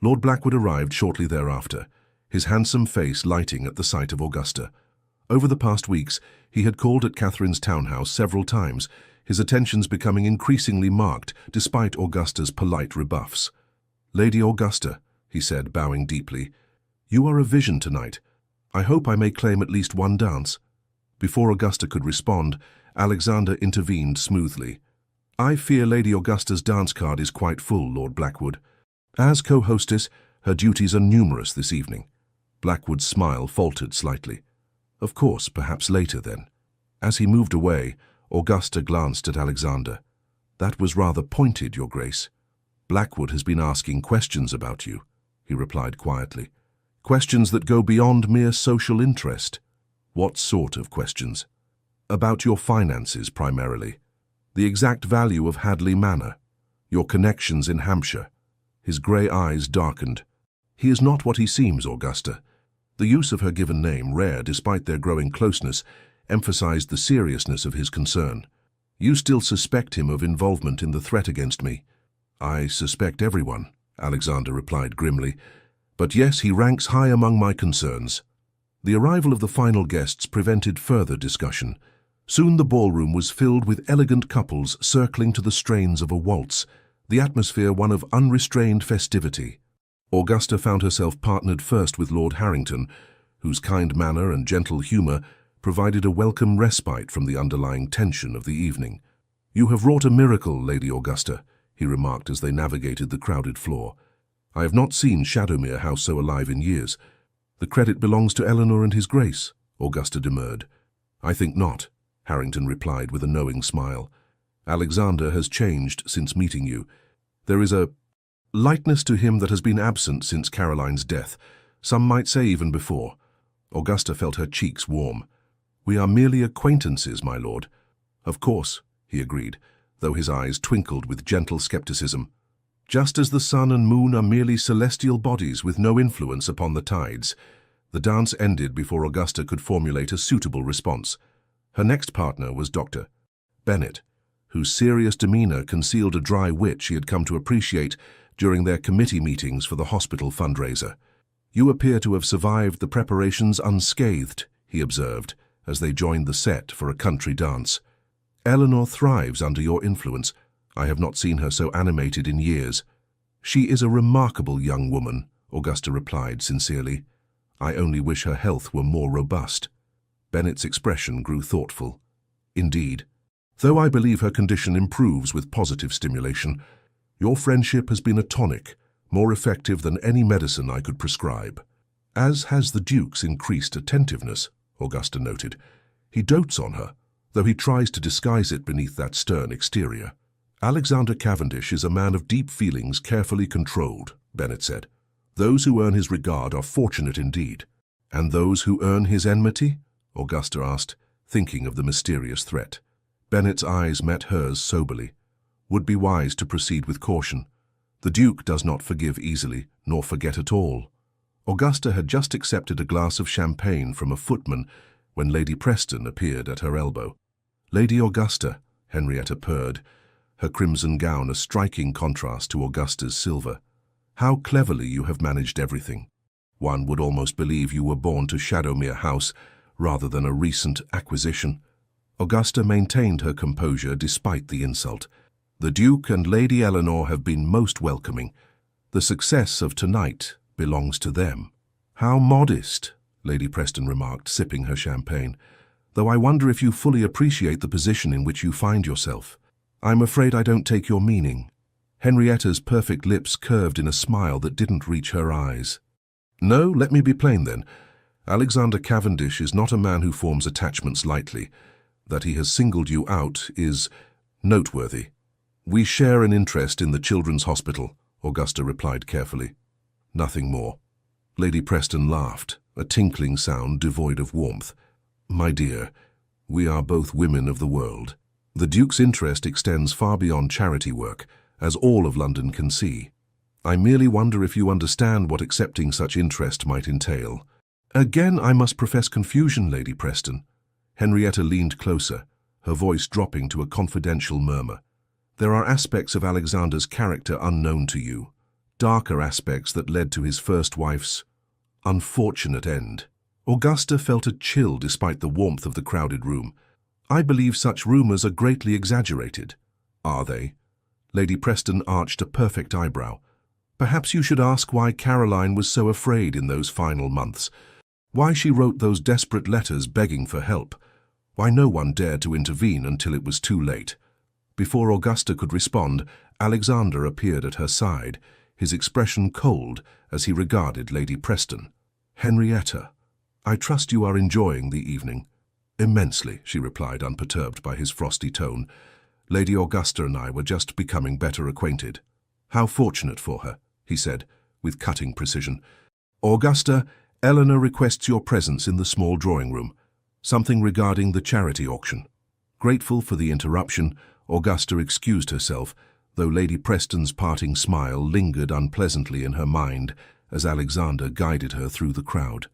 Speaker 1: Lord Blackwood arrived shortly thereafter, his handsome face lighting at the sight of Augusta. Over the past weeks, he had called at Catherine's townhouse several times, his attentions becoming increasingly marked despite Augusta's polite rebuffs. "Lady Augusta," he said, bowing deeply, "you are a vision tonight. I hope I may claim at least one dance." Before Augusta could respond, Alexander intervened smoothly. I fear Lady Augusta's dance card is quite full, Lord Blackwood. As co-hostess, her duties are numerous this evening. Blackwood's smile faltered slightly. Of course, perhaps later then. As he moved away, Augusta glanced at Alexander. That was rather pointed, Your Grace. Blackwood has been asking questions about you, he replied quietly. Questions that go beyond mere social interest. What sort of questions? About your finances, primarily. The exact value of Hadley Manor. Your connections in Hampshire. His grey eyes darkened. He is not what he seems, Augusta. The use of her given name, rare despite their growing closeness, emphasized the seriousness of his concern. You still suspect him of involvement in the threat against me? I suspect everyone, Alexander replied grimly. But yes, he ranks high among my concerns. The arrival of the final guests prevented further discussion. Soon the ballroom was filled with elegant couples circling to the strains of a waltz, the atmosphere one of unrestrained festivity. Augusta found herself partnered first with Lord Harrington, whose kind manner and gentle humour provided a welcome respite from the underlying tension of the evening. You have wrought a miracle, Lady Augusta, he remarked as they navigated the crowded floor. I have not seen Shadowmere House so alive in years. The credit belongs to Eleanor and His Grace, Augusta demurred. I think not, Harrington replied with a knowing smile. Alexander has changed since meeting you. There is a lightness to him that has been absent since Caroline's death, some might say even before. Augusta felt her cheeks warm. We are merely acquaintances, my lord. Of course, he agreed, though his eyes twinkled with gentle skepticism. Just as the sun and moon are merely celestial bodies with no influence upon the tides. The dance ended before Augusta could formulate a suitable response. Her next partner was Dr. Bennet, whose serious demeanour concealed a dry wit she had come to appreciate during their committee meetings for the hospital fundraiser. You appear to have survived the preparations unscathed, he observed, as they joined the set for a country dance. Eleanor thrives under your influence. I have not seen her so animated in years. She is a remarkable young woman, Augusta replied sincerely. I only wish her health were more robust. Bennet's expression grew thoughtful. Indeed, though I believe her condition improves with positive stimulation, your friendship has been a tonic, more effective than any medicine I could prescribe. As has the Duke's increased attentiveness, Augusta noted. He dotes on her, though he tries to disguise it beneath that stern exterior. Alexander Cavendish is a man of deep feelings carefully controlled, Bennet said. Those who earn his regard are fortunate indeed. And those who earn his enmity? Augusta asked, thinking of the mysterious threat. Bennet's eyes met hers soberly. Would be wise to proceed with caution. The Duke does not forgive easily, nor forget at all. Augusta had just accepted a glass of champagne from a footman when Lady Preston appeared at her elbow. Lady Augusta, Henrietta purred, her crimson gown a striking contrast to Augusta's silver. How cleverly you have managed everything. One would almost believe you were born to Shadowmere House rather than a recent acquisition. Augusta maintained her composure despite the insult. The Duke and Lady Eleanor have been most welcoming. The success of tonight belongs to them. How modest, Lady Preston remarked, sipping her champagne, though I wonder if you fully appreciate the position in which you find yourself. I'm afraid I don't take your meaning. Henrietta's perfect lips curved in a smile that didn't reach her eyes. No, let me be plain then. Alexander Cavendish is not a man who forms attachments lightly. That he has singled you out is noteworthy. We share an interest in the Children's Hospital, Augusta replied carefully. Nothing more. Lady Preston laughed, a tinkling sound devoid of warmth. My dear, we are both women of the world. The Duke's interest extends far beyond charity work, as all of London can see. I merely wonder if you understand what accepting such interest might entail. Again, I must profess confusion, Lady Preston. Henrietta leaned closer, her voice dropping to a confidential murmur. There are aspects of Alexander's character unknown to you, darker aspects that led to his first wife's unfortunate end. Augusta felt a chill despite the warmth of the crowded room. I believe such rumours are greatly exaggerated. Are they? Lady Preston arched a perfect eyebrow. Perhaps you should ask why Caroline was so afraid in those final months. Why she wrote those desperate letters begging for help. Why no one dared to intervene until it was too late. Before Augusta could respond, Alexander appeared at her side, his expression cold as he regarded Lady Preston. "Henrietta, I trust you are enjoying the evening." "Immensely," she replied, unperturbed by his frosty tone. "Lady Augusta and I were just becoming better acquainted." "How fortunate for her," he said, with cutting precision. "Augusta, Eleanor requests your presence in the small drawing-room. Something regarding the charity auction." Grateful for the interruption, Augusta excused herself, though Lady Preston's parting smile lingered unpleasantly in her mind as Alexander guided her through the crowd.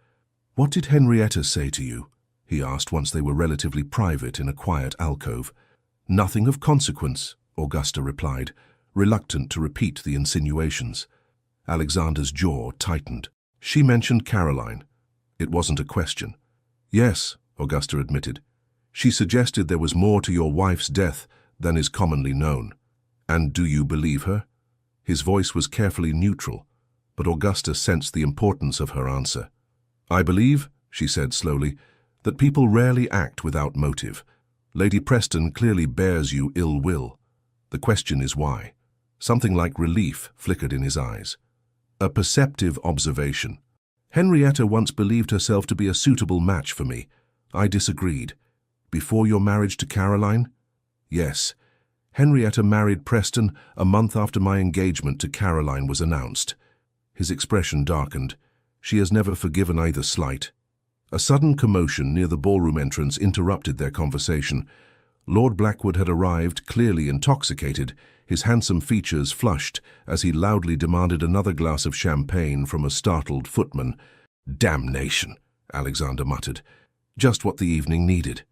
Speaker 1: "What did Henrietta say to you?" he asked once they were relatively private in a quiet alcove. "Nothing of consequence," Augusta replied, reluctant to repeat the insinuations. Alexander's jaw tightened. "She mentioned Caroline." "It wasn't a question." "Yes," Augusta admitted. "She suggested there was more to your wife's death than is commonly known." "And do you believe her?" His voice was carefully neutral, but Augusta sensed the importance of her answer. "I believe," she said slowly, "that people rarely act without motive. Lady Preston clearly bears you ill will. The question is why." Something like relief flickered in his eyes. "A perceptive observation. Henrietta once believed herself to be a suitable match for me. I disagreed. Before your marriage to Caroline?" "Yes. Henrietta married Preston a month after my engagement to Caroline was announced." His expression darkened. "She has never forgiven either slight." A sudden commotion near the ballroom entrance interrupted their conversation. Lord Blackwood had arrived, clearly intoxicated, his handsome features flushed as he loudly demanded another glass of champagne from a startled footman. "Damnation," Alexander muttered. "Just what the evening needed."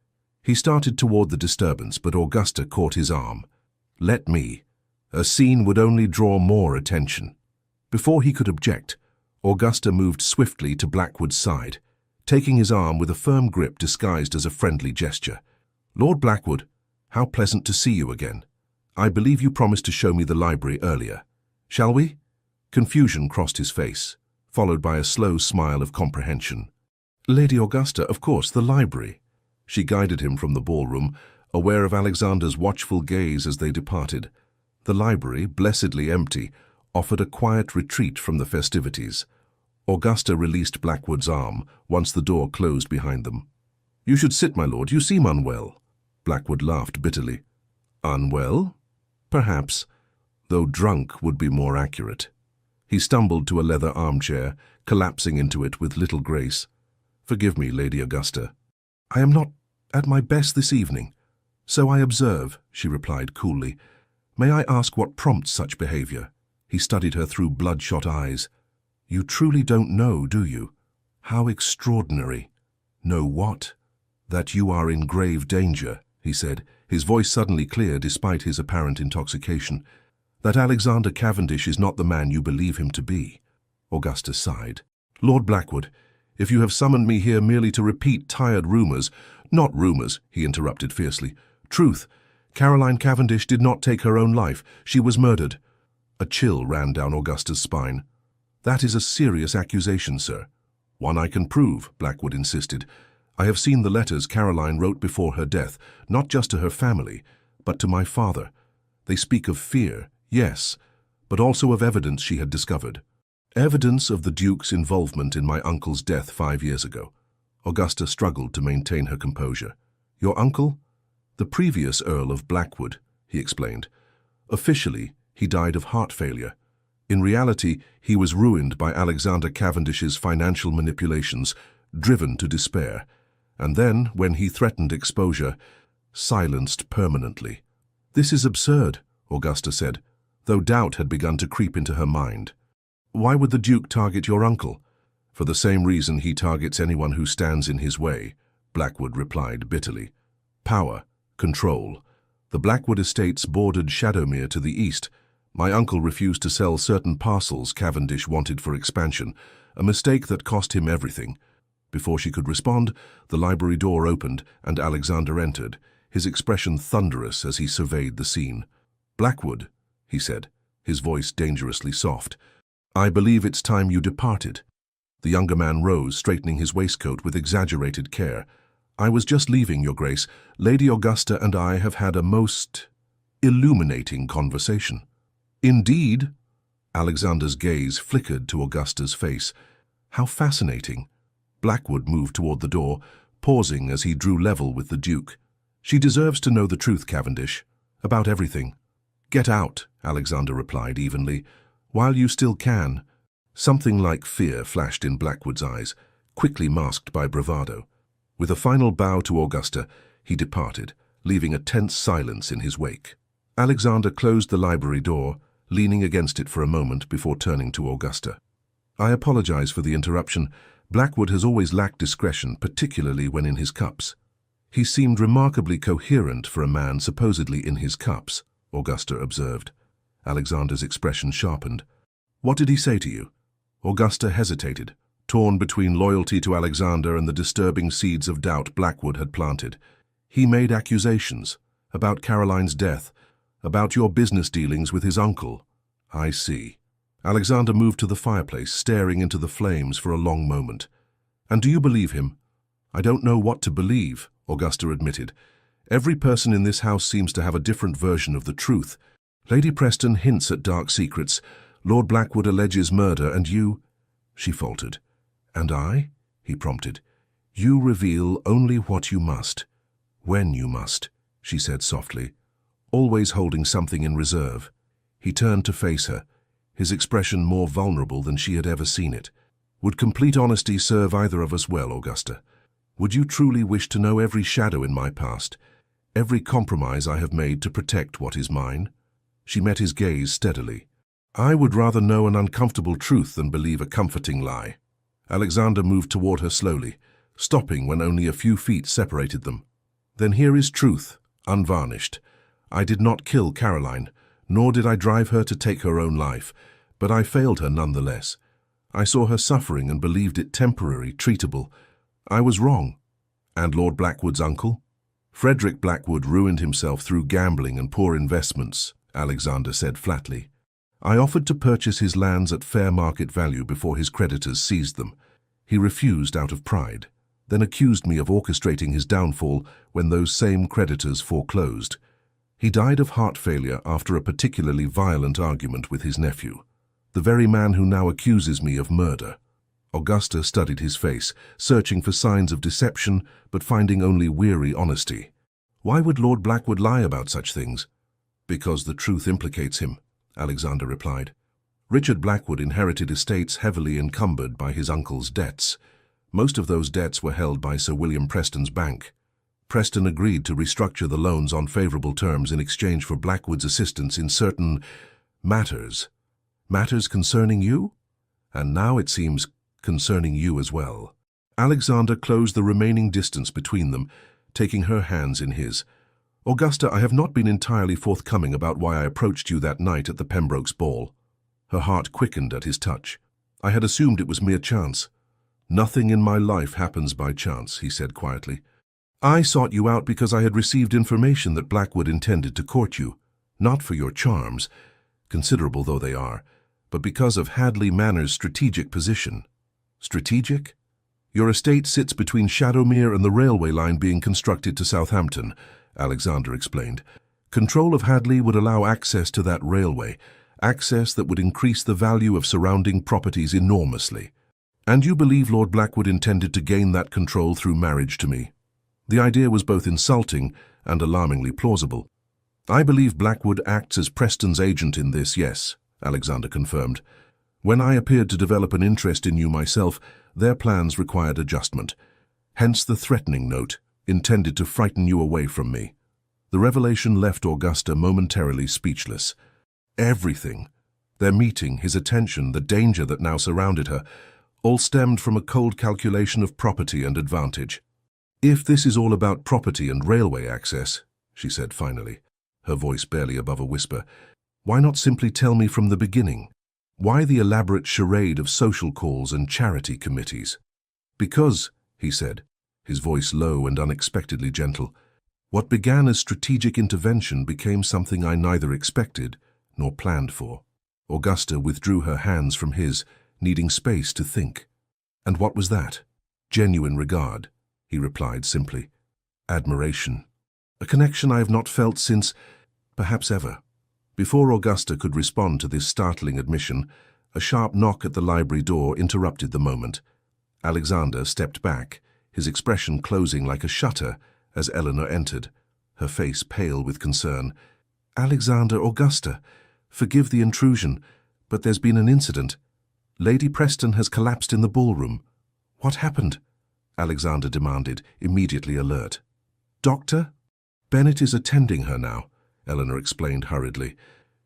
Speaker 1: He started toward the disturbance, but Augusta caught his arm. "Let me. A scene would only draw more attention." Before he could object, Augusta moved swiftly to Blackwood's side, taking his arm with a firm grip disguised as a friendly gesture. "Lord Blackwood, how pleasant to see you again. I believe you promised to show me the library earlier. Shall we?" Confusion crossed his face, followed by a slow smile of comprehension. "Lady Augusta, of course, the library." She guided him from the ballroom, aware of Alexander's watchful gaze as they departed. The library, blessedly empty, offered a quiet retreat from the festivities. Augusta released Blackwood's arm once the door closed behind them. "You should sit, my lord. You seem unwell." Blackwood laughed bitterly. "Unwell? Perhaps, though drunk would be more accurate." He stumbled to a leather armchair, collapsing into it with little grace. "Forgive me, Lady Augusta. I am not at my best this evening." "So I observe," she replied coolly. "May I ask what prompts such behavior?" He studied her through bloodshot eyes. "You truly don't know, do you?" "How extraordinary." "Know what?" "That you are in grave danger," he said, his voice suddenly clear despite his apparent intoxication. "That Alexander Cavendish is not the man you believe him to be." Augusta sighed. "Lord Blackwood, if you have summoned me here merely to repeat tired rumors—" "Not rumors," he interrupted fiercely. "Truth. Caroline Cavendish did not take her own life. She was murdered." A chill ran down Augusta's spine. "That is a serious accusation, sir." "One I can prove," Blackwood insisted. "I have seen the letters Caroline wrote before her death, not just to her family, but to my father. They speak of fear, yes, but also of evidence she had discovered. Evidence of the Duke's involvement in my uncle's death 5 years ago." Augusta struggled to maintain her composure. "Your uncle?" "The previous Earl of Blackwood," he explained. "Officially, he died of heart failure. In reality, he was ruined by Alexander Cavendish's financial manipulations, driven to despair. And then, when he threatened exposure, silenced permanently." "This is absurd," Augusta said, though doubt had begun to creep into her mind. "Why would the Duke target your uncle?" "For the same reason he targets anyone who stands in his way," Blackwood replied bitterly. "Power, control. The Blackwood estates bordered Shadowmere to the east. My uncle refused to sell certain parcels Cavendish wanted for expansion, a mistake that cost him everything." Before she could respond, the library door opened and Alexander entered, his expression thunderous as he surveyed the scene. "Blackwood," he said, his voice dangerously soft, "I believe it's time you departed." The younger man rose, straightening his waistcoat with exaggerated care. "I was just leaving, Your Grace. Lady Augusta and I have had a most illuminating conversation. Indeed. Alexander's gaze flickered to Augusta's face. How fascinating. Blackwood moved toward the door, pausing as he drew level with the Duke. She deserves to know the truth, Cavendish. About everything. Get out, Alexander replied evenly. While you still can. Something like fear flashed in Blackwood's eyes, quickly masked by bravado. With a final bow to Augusta, he departed, leaving a tense silence in his wake. Alexander closed the library door, leaning against it for a moment before turning to Augusta. I apologize for the interruption. Blackwood has always lacked discretion, particularly when in his cups. He seemed remarkably coherent for a man supposedly in his cups, Augusta observed. Alexander's expression sharpened. What did he say to you? Augusta hesitated, torn between loyalty to Alexander and the disturbing seeds of doubt Blackwood had planted. He made accusations about Caroline's death, about your business dealings with his uncle. I see. Alexander moved to the fireplace, staring into the flames for a long moment. And do you believe him? I don't know what to believe, Augusta admitted. Every person in this house seems to have a different version of the truth. Lady Preston hints at dark secrets. Lord Blackwood alleges murder, and you... She faltered. And I? He prompted. You reveal only what you must. When you must, she said softly, always holding something in reserve. He turned to face her, his expression more vulnerable than she had ever seen it. Would complete honesty serve either of us well, Augusta? Would you truly wish to know every shadow in my past, every compromise I have made to protect what is mine? She met his gaze steadily. I would rather know an uncomfortable truth than believe a comforting lie. Alexander moved toward her slowly, stopping when only a few feet separated them. Then here is truth, unvarnished. I did not kill Caroline, nor did I drive her to take her own life, but I failed her nonetheless. I saw her suffering and believed it temporary, treatable. I was wrong. And Lord Blackwood's uncle? Frederick Blackwood ruined himself through gambling and poor investments, Alexander said flatly. I offered to purchase his lands at fair market value before his creditors seized them. He refused out of pride, then accused me of orchestrating his downfall when those same creditors foreclosed. He died of heart failure after a particularly violent argument with his nephew, the very man who now accuses me of murder. Augusta studied his face, searching for signs of deception, but finding only weary honesty. Why would Lord Blackwood lie about such things? Because the truth implicates him, Alexander replied. Richard Blackwood inherited estates heavily encumbered by his uncle's debts. Most of those debts were held by Sir William Preston's bank. Preston agreed to restructure the loans on favorable terms in exchange for Blackwood's assistance in certain matters. Matters concerning you? And now it seems concerning you as well. Alexander closed the remaining distance between them, taking her hands in his. Augusta, I have not been entirely forthcoming about why I approached you that night at the Pembrokes' ball. Her heart quickened at his touch. I had assumed it was mere chance. Nothing in my life happens by chance, he said quietly. I sought you out because I had received information that Blackwood intended to court you, not for your charms, considerable though they are, but because of Hadley Manor's strategic position. Strategic? Your estate sits between Shadowmere and the railway line being constructed to Southampton, Alexander explained. Control of Hadley would allow access to that railway, access that would increase the value of surrounding properties enormously. And you believe Lord Blackwood intended to gain that control through marriage to me? The idea was both insulting and alarmingly plausible. I believe Blackwood acts as Preston's agent in this, yes, Alexander confirmed. When I appeared to develop an interest in you myself, their plans required adjustment. Hence the threatening note, intended to frighten you away from me. The revelation left Augusta momentarily speechless. Everything, their meeting, his attention, the danger that now surrounded her, all stemmed from a cold calculation of property and advantage. If this is all about property and railway access, she said finally, her voice barely above a whisper, why not simply tell me from the beginning? Why the elaborate charade of social calls and charity committees? Because, he said, his voice low and unexpectedly gentle, what began as strategic intervention became something I neither expected nor planned for. Augusta withdrew her hands from his, needing space to think. And what was that? Genuine regard, he replied simply. Admiration. A connection I have not felt since, perhaps ever. Before Augusta could respond to this startling admission, a sharp knock at the library door interrupted the moment. Alexander stepped back, his expression closing like a shutter as Eleanor entered, her face pale with concern. "Alexander, Augusta, forgive the intrusion, but there's been an incident. Lady Preston has collapsed in the ballroom." "What happened?" Alexander demanded, immediately alert. "Doctor?" "Bennett is attending her now," Eleanor explained hurriedly.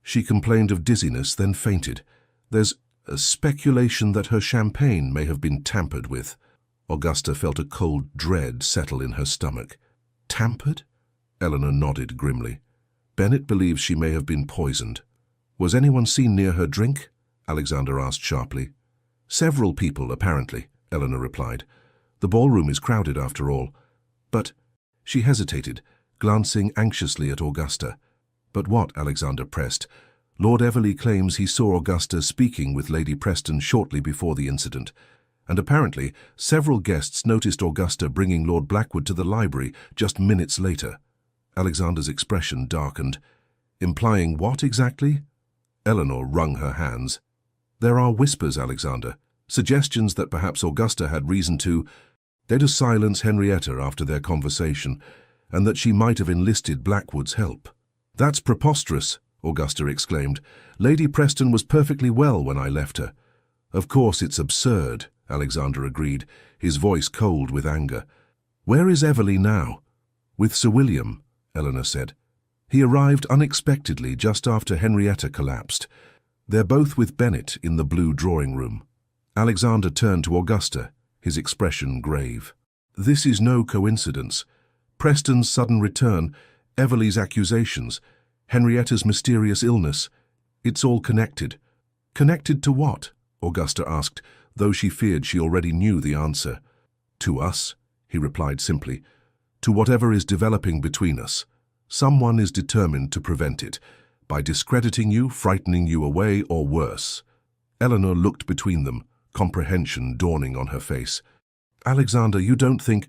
Speaker 1: "She complained of dizziness, then fainted. There's a speculation that her champagne may have been tampered with." Augusta felt a cold dread settle in her stomach. "Tampered?" Eleanor nodded grimly. "Bennett believes she may have been poisoned." "Was anyone seen near her drink?" Alexander asked sharply. "Several people, apparently," Eleanor replied. "The ballroom is crowded after all." "But—" She hesitated, glancing anxiously at Augusta. "But what?" Alexander pressed. "Lord Everley claims he saw Augusta speaking with Lady Preston shortly before the incident, and apparently several guests noticed Augusta bringing Lord Blackwood to the library just minutes later." Alexander's expression darkened. "Implying what exactly?" Eleanor wrung her hands. "There are whispers, Alexander, suggestions that perhaps Augusta had reason to silence Henrietta after their conversation, and that she might have enlisted Blackwood's help." "That's preposterous," Augusta exclaimed. "Lady Preston was perfectly well when I left her." "Of course it's absurd," Alexander agreed, his voice cold with anger. "Where is Everley now?" "With Sir William," Eleanor said. "He arrived unexpectedly just after Henrietta collapsed. They're both with Bennett in the blue drawing room." Alexander turned to Augusta, his expression grave. "This is no coincidence. Preston's sudden return, Everley's accusations, Henrietta's mysterious illness. It's all connected." "Connected to what?" Augusta asked, though she feared she already knew the answer. "To us," he replied simply. "To whatever is developing between us. Someone is determined to prevent it, by discrediting you, frightening you away, or worse." Eleanor looked between them, comprehension dawning on her face. "Alexander, you don't think—"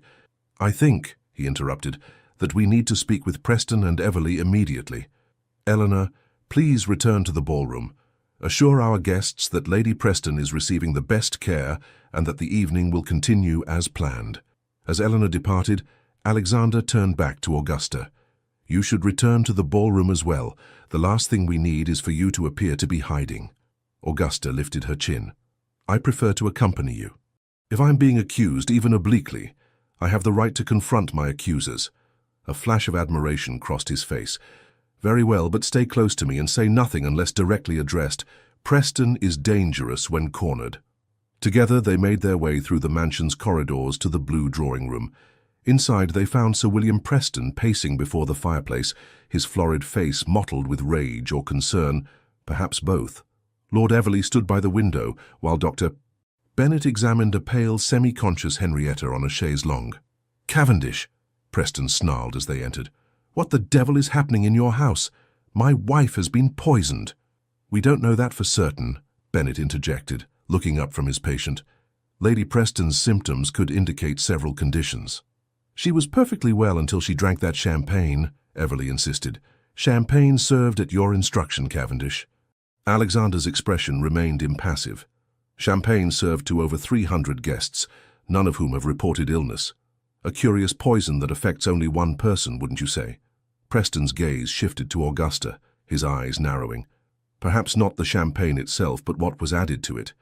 Speaker 1: "I think," he interrupted, "that we need to speak with Preston and Everley immediately. Eleanor, please return to the ballroom. Assure our guests that Lady Preston is receiving the best care and that the evening will continue as planned." As Eleanor departed, Alexander turned back to Augusta. "You should return to the ballroom as well. The last thing we need is for you to appear to be hiding." Augusta lifted her chin. "I prefer to accompany you. If I'm being accused, even obliquely, I have the right to confront my accusers." A flash of admiration crossed his face. "Very well, but stay close to me and say nothing unless directly addressed. Preston is dangerous when cornered." Together they made their way through the mansion's corridors to the blue drawing room. Inside they found Sir William Preston pacing before the fireplace, his florid face mottled with rage or concern, perhaps both. Lord Everley stood by the window, while Dr. Bennett examined a pale, semi-conscious Henrietta on a chaise longue. "Cavendish," Preston snarled as they entered. "What the devil is happening in your house? My wife has been poisoned." "We don't know that for certain," Bennett interjected, looking up from his patient. "Lady Preston's symptoms could indicate several conditions." "She was perfectly well until she drank that champagne," Everley insisted. "Champagne served at your instruction, Cavendish." Alexander's expression remained impassive. "Champagne served to over 300 guests, none of whom have reported illness. A curious poison that affects only one person, wouldn't you say?" Preston's gaze shifted to Augusta, his eyes narrowing. "Perhaps not the champagne itself, but what was added to it.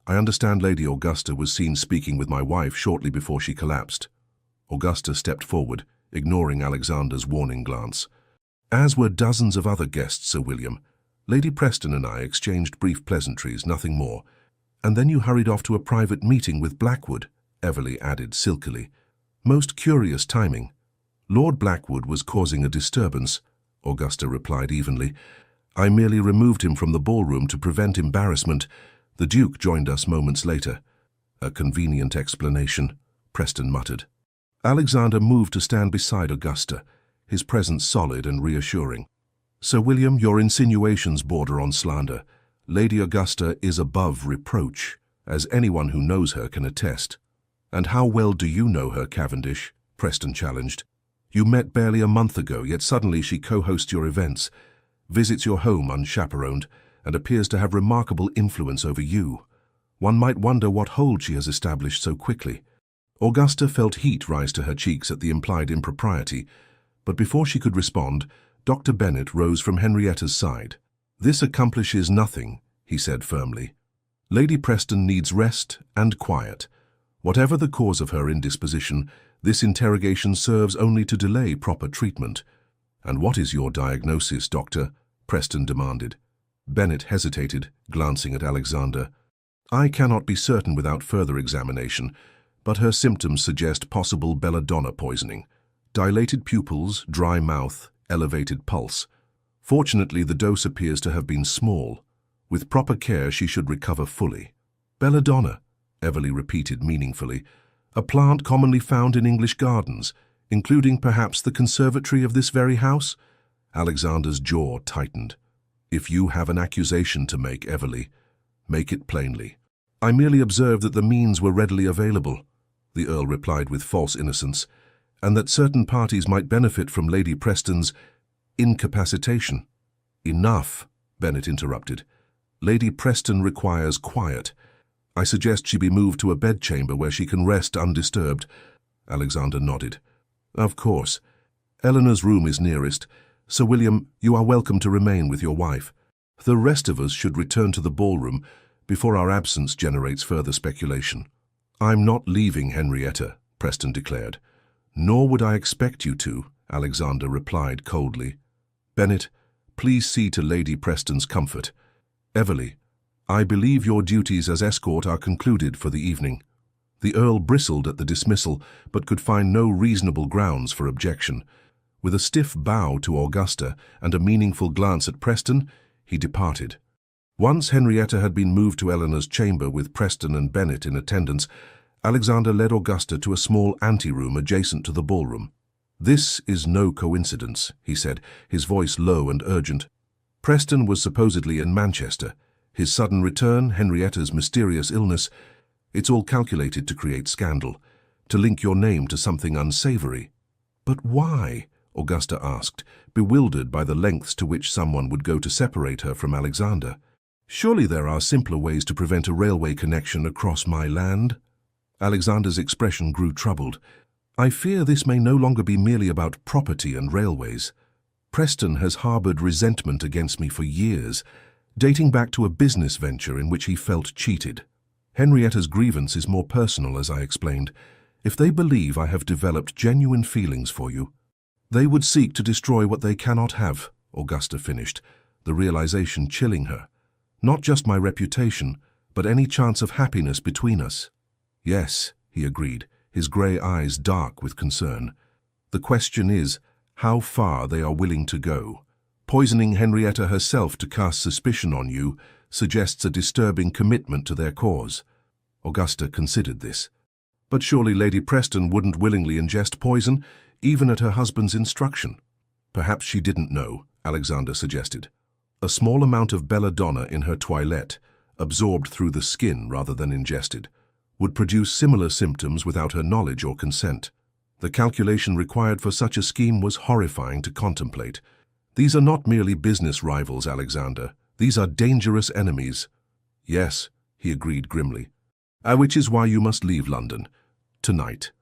Speaker 1: I understand Lady Augusta was seen speaking with my wife shortly before she collapsed." Augusta stepped forward, ignoring Alexander's warning glance. "As were dozens of other guests, Sir William. Lady Preston and I exchanged brief pleasantries, nothing more. And then you hurried off to a private meeting with Blackwood," Everley added silkily. "Most curious timing." "Lord Blackwood was causing a disturbance," Augusta replied evenly. "I merely removed him from the ballroom to prevent embarrassment. The Duke joined us moments later." "A convenient explanation," Preston muttered. Alexander moved to stand beside Augusta, his presence solid and reassuring. "Sir William, your insinuations border on slander. Lady Augusta is above reproach, as anyone who knows her can attest." "And how well do you know her, Cavendish?" Preston challenged. "You met barely a month ago, yet suddenly she co-hosts your events. visits your home unchaperoned, and appears to have remarkable influence over you. One might wonder what hold she has established so quickly. Augusta felt heat rise to her cheeks at the implied impropriety, but before she could respond, Dr. Bennet rose from Henrietta's side. "This accomplishes nothing," he said firmly. "Lady Preston needs rest and quiet. Whatever the cause of her indisposition, this interrogation serves only to delay proper treatment." "And what is your diagnosis, Doctor?" Preston demanded. Bennet hesitated, glancing at Alexander. "I cannot be certain without further examination, but her symptoms suggest possible belladonna poisoning. Dilated pupils, dry mouth, elevated pulse. Fortunately, the dose appears to have been small. With proper care, she should recover fully." "Belladonna," Everly repeated meaningfully. "A plant commonly found in English gardens, including perhaps the conservatory of this very house?" Alexander's jaw tightened. "If you have an accusation to make, Everly, make it plainly." "I merely observed that the means were readily available," the Earl replied with false innocence, "and that certain parties might benefit from Lady Preston's incapacitation." "Enough," Bennet interrupted. "Lady Preston requires quiet. I suggest she be moved to a bedchamber where she can rest undisturbed." Alexander nodded. "Of course. Eleanor's room is nearest. Sir William, you are welcome to remain with your wife. The rest of us should return to the ballroom before our absence generates further speculation." "I'm not leaving, Henrietta," Preston declared. "Nor would I expect you to," Alexander replied coldly. "Bennet, please see to Lady Preston's comfort. Everly, I believe your duties as escort are concluded for the evening." The Earl bristled at the dismissal, but could find no reasonable grounds for objection. With a stiff bow to Augusta and a meaningful glance at Preston, he departed. Once Henrietta had been moved to Eleanor's chamber with Preston and Bennet in attendance, Alexander led Augusta to a small anteroom adjacent to the ballroom. "This is no coincidence," he said, his voice low and urgent. "Preston was supposedly in Manchester. His sudden return, Henrietta's mysterious illness, it's all calculated to create scandal, to link your name to something unsavory." "But why?" Augusta asked, bewildered by the lengths to which someone would go to separate her from Alexander. "Surely there are simpler ways to prevent a railway connection across my land?" Alexander's expression grew troubled. "I fear this may no longer be merely about property and railways. Preston has harbored resentment against me for years, dating back to a business venture in which he felt cheated. Henrietta's grievance is more personal, as I explained. If they believe I have developed genuine feelings for you, they would seek to destroy what they cannot have," Augusta finished, the realization chilling her. "Not just my reputation, but any chance of happiness between us." "Yes," he agreed, his grey eyes dark with concern. "The question is how far they are willing to go. Poisoning Henrietta herself to cast suspicion on you suggests a disturbing commitment to their cause." Augusta considered this. "But surely Lady Preston wouldn't willingly ingest poison, even at her husband's instruction." "Perhaps she didn't know," Alexander suggested. "A small amount of belladonna in her toilette, absorbed through the skin rather than ingested, would produce similar symptoms without her knowledge or consent. The calculation required for such a scheme was horrifying to contemplate. These are not merely business rivals, Alexander. These are dangerous enemies." "Yes," he agreed grimly. "Which is why you must leave London. Tonight."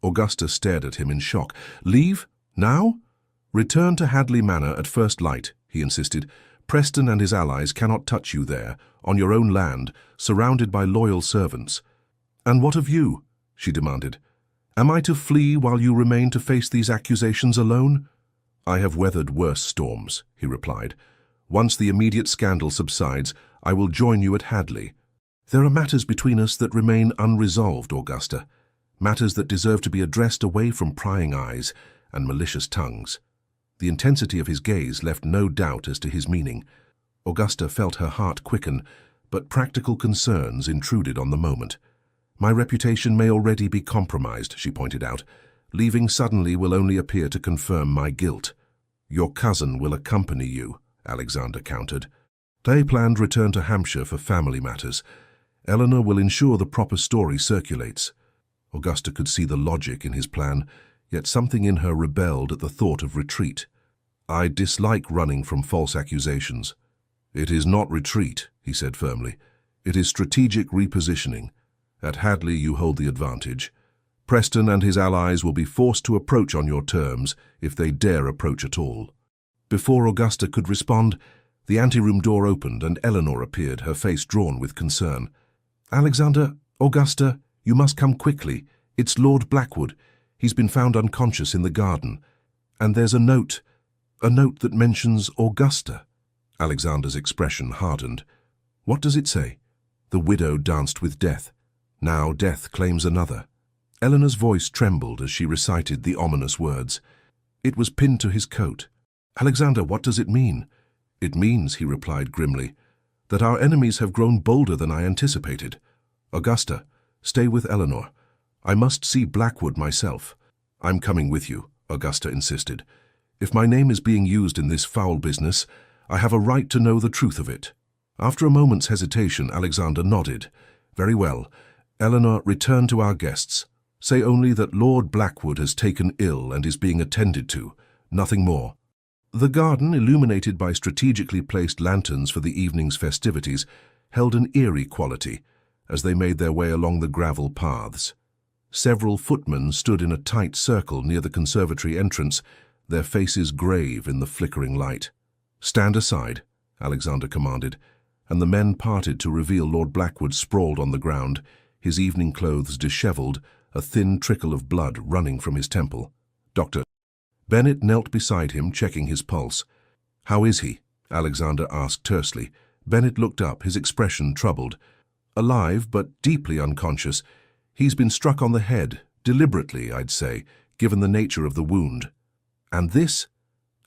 Speaker 1: Augusta stared at him in shock. "Leave? Now?" "Return to Hadley Manor at first light," he insisted. "Preston and his allies cannot touch you there, on your own land, surrounded by loyal servants." "And what of you?" she demanded. "Am I to flee while you remain to face these accusations alone?" "I have weathered worse storms," he replied. "Once the immediate scandal subsides, I will join you at Hadley." "There are matters between us that remain unresolved, Augusta. Matters that deserve to be addressed away from prying eyes and malicious tongues." The intensity of his gaze left no doubt as to his meaning. Augusta felt her heart quicken, but practical concerns intruded on the moment. "My reputation may already be compromised," she pointed out. "Leaving suddenly will only appear to confirm my guilt." "Your cousin will accompany you," Alexander countered. "They planned return to Hampshire for family matters. Eleanor will ensure the proper story circulates." Augusta could see the logic in his plan, yet something in her rebelled at the thought of retreat. I dislike running from false accusations. It is not retreat, he said firmly. It is strategic repositioning. At Hadley you hold the advantage. Preston and his allies will be forced to approach on your terms if they dare approach at all. Before Augusta could respond, the anteroom door opened and Eleanor appeared, her face drawn with concern. Alexander, Augusta, you must come quickly. It's Lord Blackwood. He's been found unconscious in the garden. And there's a note that mentions Augusta. Alexander's expression hardened. What does it say? The widow danced with death. Now death claims another. Eleanor's voice trembled as she recited the ominous words. It was pinned to his coat. Alexander, what does it mean? It means, he replied grimly, that our enemies have grown bolder than I anticipated. Augusta, stay with Eleanor. I must see Blackwood myself. I'm coming with you, Augusta insisted. If my name is being used in this foul business, I have a right to know the truth of it. After a moment's hesitation, Alexander nodded. Very well. Eleanor, return to our guests. Say only that Lord Blackwood has taken ill and is being attended to. Nothing more. The garden, illuminated by strategically placed lanterns for the evening's festivities, held an eerie quality as they made their way along the gravel paths. Several footmen stood in a tight circle near the conservatory entrance, their faces grave in the flickering light. Stand aside, Alexander commanded, and the men parted to reveal Lord Blackwood sprawled on the ground, his evening clothes dishevelled, a thin trickle of blood running from his temple. Doctor. Bennett knelt beside him, checking his pulse. How is he? Alexander asked tersely. Bennett looked up, his expression troubled. Alive, but deeply unconscious. He's been struck on the head, deliberately, I'd say, given the nature of the wound. And this?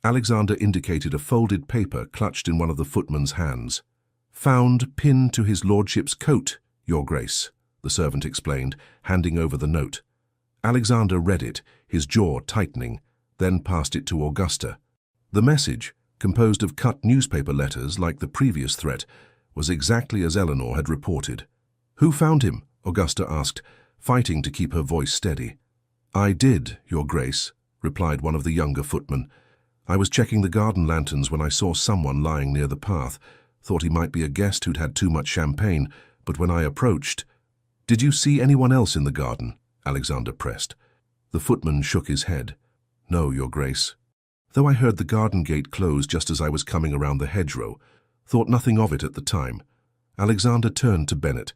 Speaker 1: Alexander indicated a folded paper clutched in one of the footman's hands. Found pinned to his lordship's coat, Your Grace, the servant explained, handing over the note. Alexander read it, his jaw tightening, then passed it to Augusta. The message, composed of cut newspaper letters like the previous threat, was exactly as Eleanor had reported. Who found him? Augusta asked, fighting to keep her voice steady. I did, Your Grace, replied one of the younger footmen. I was checking the garden lanterns when I saw someone lying near the path. Thought he might be a guest who'd had too much champagne, but when I approached... Did you see anyone else in the garden? Alexander pressed. The footman shook his head. No, Your Grace. Though I heard the garden gate close just as I was coming around the hedgerow, thought nothing of it at the time. Alexander turned to Bennett.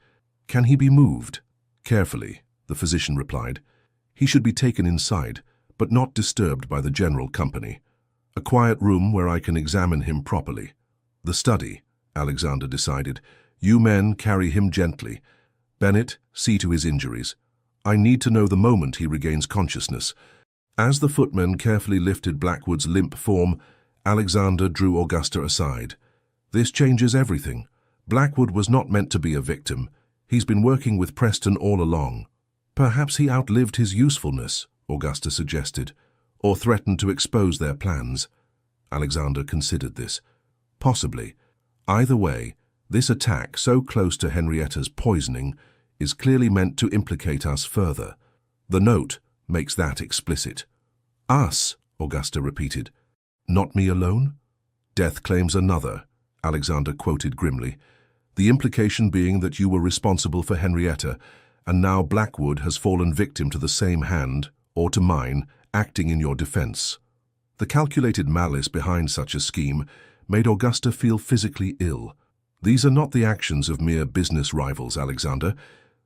Speaker 1: Can he be moved? Carefully, the physician replied. He should be taken inside, but not disturbed by the general company. A quiet room where I can examine him properly. The study, Alexander decided. You men carry him gently. Bennett, see to his injuries. I need to know the moment he regains consciousness. As the footmen carefully lifted Blackwood's limp form, Alexander drew Augusta aside. This changes everything. Blackwood was not meant to be a victim. He's been working with Preston all along. Perhaps he outlived his usefulness, Augusta suggested, or threatened to expose their plans. Alexander considered this. Possibly. Either way, this attack, so close to Henrietta's poisoning, is clearly meant to implicate us further. The note makes that explicit. Us, Augusta repeated. Not me alone? Death claims another, Alexander quoted grimly. The implication being that you were responsible for Henrietta, and now Blackwood has fallen victim to the same hand, or to mine, acting in your defense. The calculated malice behind such a scheme made Augusta feel physically ill. These are not the actions of mere business rivals, Alexander.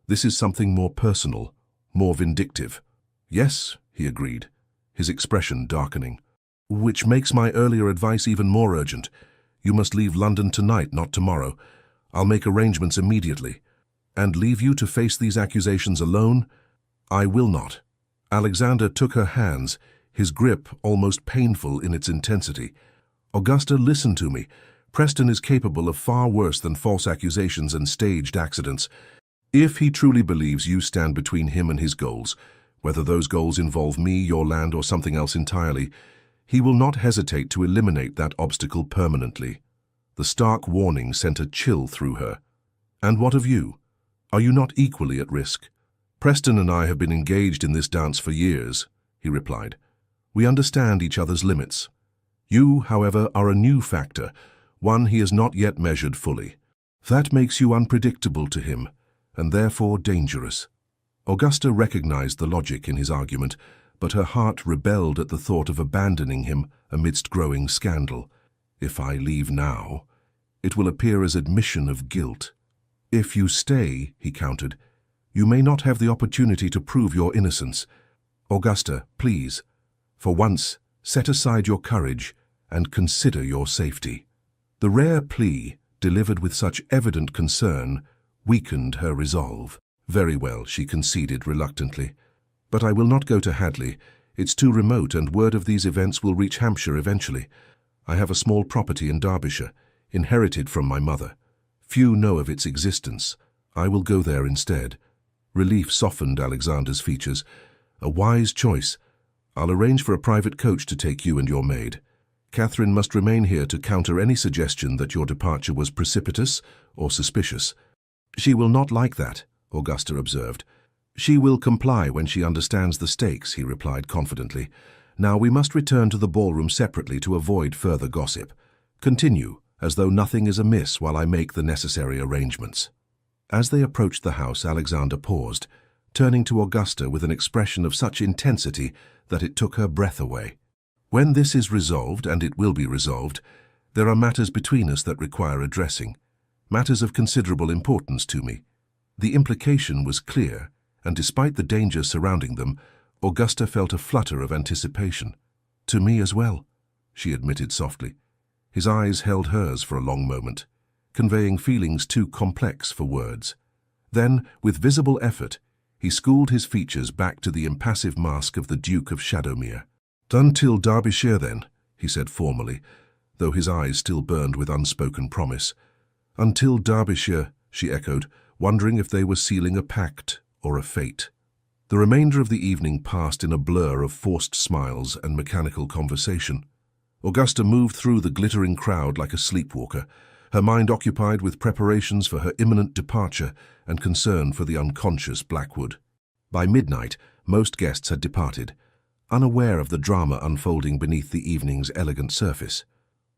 Speaker 1: This is something more personal, more vindictive. Yes, he agreed, his expression darkening. Which makes my earlier advice even more urgent. You must leave London tonight, not tomorrow. I'll make arrangements immediately. And leave you to face these accusations alone? I will not. Alexander took her hands, his grip almost painful in its intensity. Augusta, listen to me. Preston is capable of far worse than false accusations and staged accidents. If he truly believes you stand between him and his goals, whether those goals involve me, your land, or something else entirely, he will not hesitate to eliminate that obstacle permanently. The stark warning sent a chill through her. And what of you? Are you not equally at risk? Preston and I have been engaged in this dance for years, he replied. We understand each other's limits. You, however, are a new factor, one he has not yet measured fully. That makes you unpredictable to him, and therefore dangerous. Augusta recognized the logic in his argument, but her heart rebelled at the thought of abandoning him amidst growing scandal. If I leave now, it will appear as admission of guilt. If you stay, he countered, you may not have the opportunity to prove your innocence. Augusta, please, for once, set aside your courage and consider your safety. The rare plea, delivered with such evident concern, weakened her resolve. Very well, she conceded reluctantly. But I will not go to Hadley. It's too remote, and word of these events will reach Hampshire eventually. I have a small property in Derbyshire, inherited from my mother. Few know of its existence. I will go there instead. Relief softened Alexander's features. A wise choice. I'll arrange for a private coach to take you and your maid. Catherine must remain here to counter any suggestion that your departure was precipitous or suspicious. She will not like that, Augusta observed. She will comply when she understands the stakes, he replied confidently. Now we must return to the ballroom separately to avoid further gossip. Continue, as though nothing is amiss while I make the necessary arrangements. As they approached the house, Alexander paused, turning to Augusta with an expression of such intensity that it took her breath away. When this is resolved, and it will be resolved, there are matters between us that require addressing, matters of considerable importance to me. The implication was clear, and despite the danger surrounding them, Augusta felt a flutter of anticipation. To me as well, she admitted softly. His eyes held hers for a long moment, conveying feelings too complex for words. Then, with visible effort, he schooled his features back to the impassive mask of the Duke of Shadowmere. "Until Derbyshire, then," he said formally, though his eyes still burned with unspoken promise. "Until Derbyshire," she echoed, wondering if they were sealing a pact or a fate. The remainder of the evening passed in a blur of forced smiles and mechanical conversation. Augusta moved through the glittering crowd like a sleepwalker, her mind occupied with preparations for her imminent departure and concern for the unconscious Blackwood. By midnight, most guests had departed, unaware of the drama unfolding beneath the evening's elegant surface.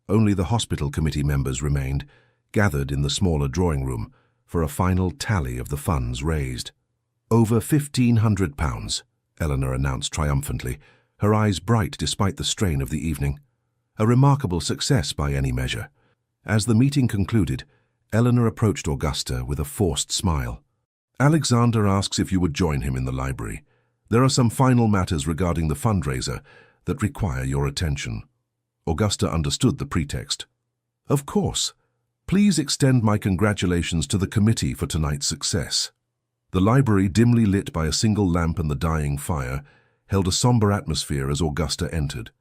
Speaker 1: Only the hospital committee members remained, gathered in the smaller drawing room, for a final tally of the funds raised. "Over £1,500, Eleanor announced triumphantly, her eyes bright despite the strain of the evening. A remarkable success by any measure. As the meeting concluded, Eleanor approached Augusta with a forced smile. "Alexander asks if you would join him in the library. There are some final matters regarding the fundraiser that require your attention." Augusta understood the pretext. "Of course. Please extend my congratulations to the committee for tonight's success." The library, dimly lit by a single lamp and the dying fire, held a somber atmosphere as Augusta entered.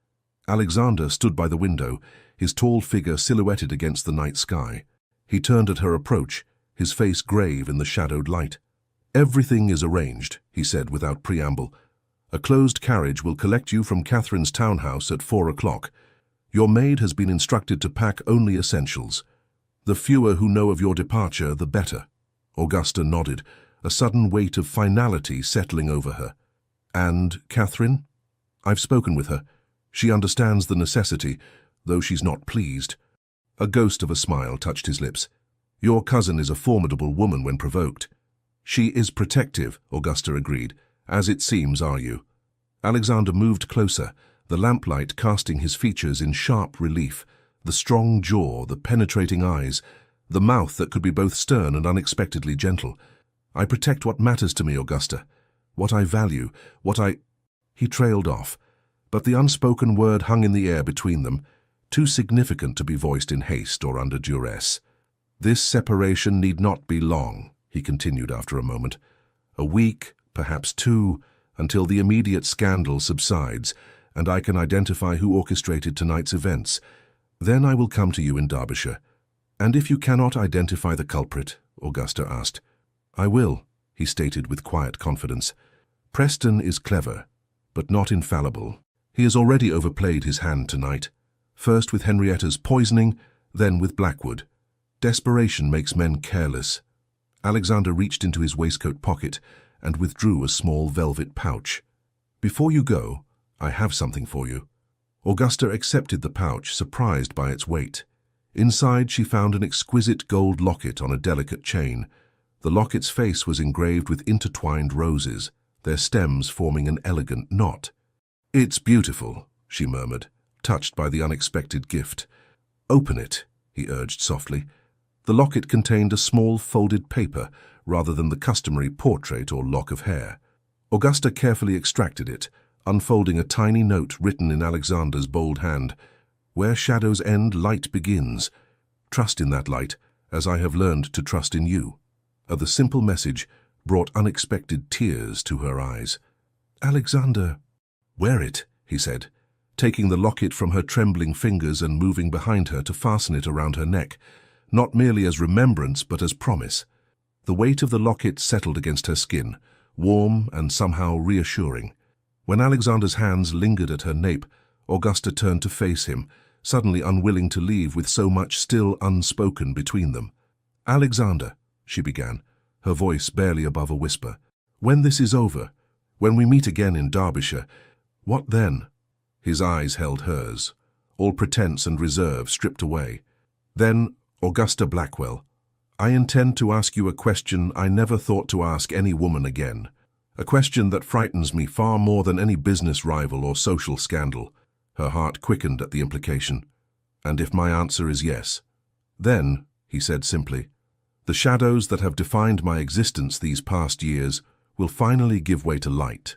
Speaker 1: Alexander stood by the window, his tall figure silhouetted against the night sky. He turned at her approach, his face grave in the shadowed light. "Everything is arranged," he said without preamble. "A closed carriage will collect you from Catherine's townhouse at 4 o'clock. Your maid has been instructed to pack only essentials. The fewer who know of your departure, the better." Augusta nodded, a sudden weight of finality settling over her. "And Catherine?" "I've spoken with her. She understands the necessity, though she's not pleased." A ghost of a smile touched his lips. "Your cousin is a formidable woman when provoked." "She is protective," Augusta agreed. "As it seems, are you?" Alexander moved closer, the lamplight casting his features in sharp relief, the strong jaw, the penetrating eyes, the mouth that could be both stern and unexpectedly gentle. "I protect what matters to me, Augusta, what I value, what I—" He trailed off, but the unspoken word hung in the air between them, too significant to be voiced in haste or under duress. "This separation need not be long," he continued after a moment. "A week, perhaps 2, until the immediate scandal subsides, and I can identify who orchestrated tonight's events. Then I will come to you in Derbyshire." "And if you cannot identify the culprit?" Augusta asked. "I will," he stated with quiet confidence. "Preston is clever, but not infallible. He has already overplayed his hand tonight, first with Henrietta's poisoning, then with Blackwood. Desperation makes men careless." Alexander reached into his waistcoat pocket and withdrew a small velvet pouch. "Before you go, I have something for you." Augusta accepted the pouch, surprised by its weight. Inside she found an exquisite gold locket on a delicate chain. The locket's face was engraved with intertwined roses, their stems forming an elegant knot. "It's beautiful," she murmured, touched by the unexpected gift. "Open it," he urged softly. The locket contained a small folded paper rather than the customary portrait or lock of hair. Augusta carefully extracted it, unfolding a tiny note written in Alexander's bold hand. "Where shadows end, light begins. Trust in that light, as I have learned to trust in you." The simple message brought unexpected tears to her eyes. "Alexander." "Wear it," he said, taking the locket from her trembling fingers and moving behind her to fasten it around her neck, not merely as remembrance but as promise. The weight of the locket settled against her skin, warm and somehow reassuring. When Alexander's hands lingered at her nape, Augusta turned to face him, suddenly unwilling to leave with so much still unspoken between them. "Alexander," she began, her voice barely above a whisper, "when this is over, when we meet again in Derbyshire, what then?" His eyes held hers, all pretense and reserve stripped away. "Then, Augusta Blackwell, I intend to ask you a question I never thought to ask any woman again. A question that frightens me far more than any business rival or social scandal." Her heart quickened at the implication. "And if my answer is yes?" "Then," he said simply, "the shadows that have defined my existence these past years will finally give way to light."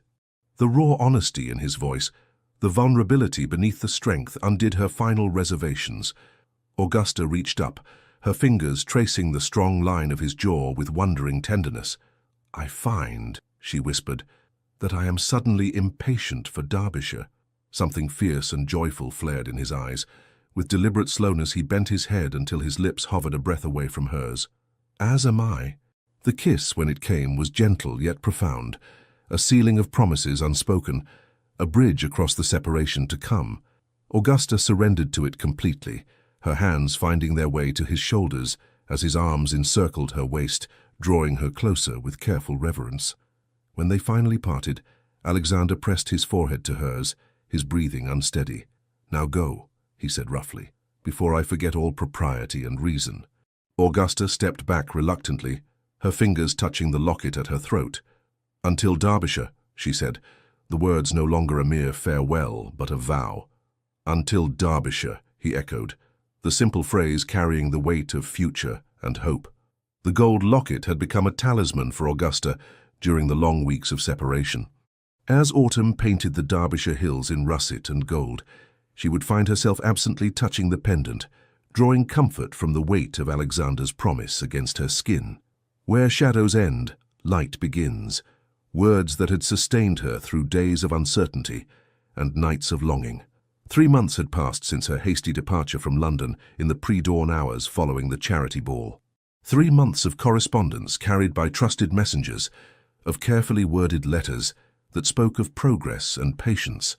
Speaker 1: The raw honesty in his voice, the vulnerability beneath the strength, undid her final reservations. Augusta reached up, her fingers tracing the strong line of his jaw with wondering tenderness. "I find," she whispered, "that I am suddenly impatient for Derbyshire." Something fierce and joyful flared in his eyes. With deliberate slowness he bent his head until his lips hovered a breath away from hers. "As am I." The kiss, when it came, was gentle yet profound, a sealing of promises unspoken, a bridge across the separation to come. Augusta surrendered to it completely, her hands finding their way to his shoulders as his arms encircled her waist, drawing her closer with careful reverence. When they finally parted, Alexander pressed his forehead to hers, his breathing unsteady. "Now go," he said roughly, "before I forget all propriety and reason." Augusta stepped back reluctantly, her fingers touching the locket at her throat. "Until Derbyshire," she said, the words no longer a mere farewell but a vow. "Until Derbyshire," he echoed, the simple phrase carrying the weight of future and hope. The gold locket had become a talisman for Augusta during the long weeks of separation. As autumn painted the Derbyshire hills in russet and gold, she would find herself absently touching the pendant, drawing comfort from the weight of Alexander's promise against her skin. "Where shadows end, light begins," words that had sustained her through days of uncertainty and nights of longing. 3 months had passed since her hasty departure from London in the pre-dawn hours following the charity ball. 3 months of correspondence carried by trusted messengers, of carefully worded letters that spoke of progress and patience.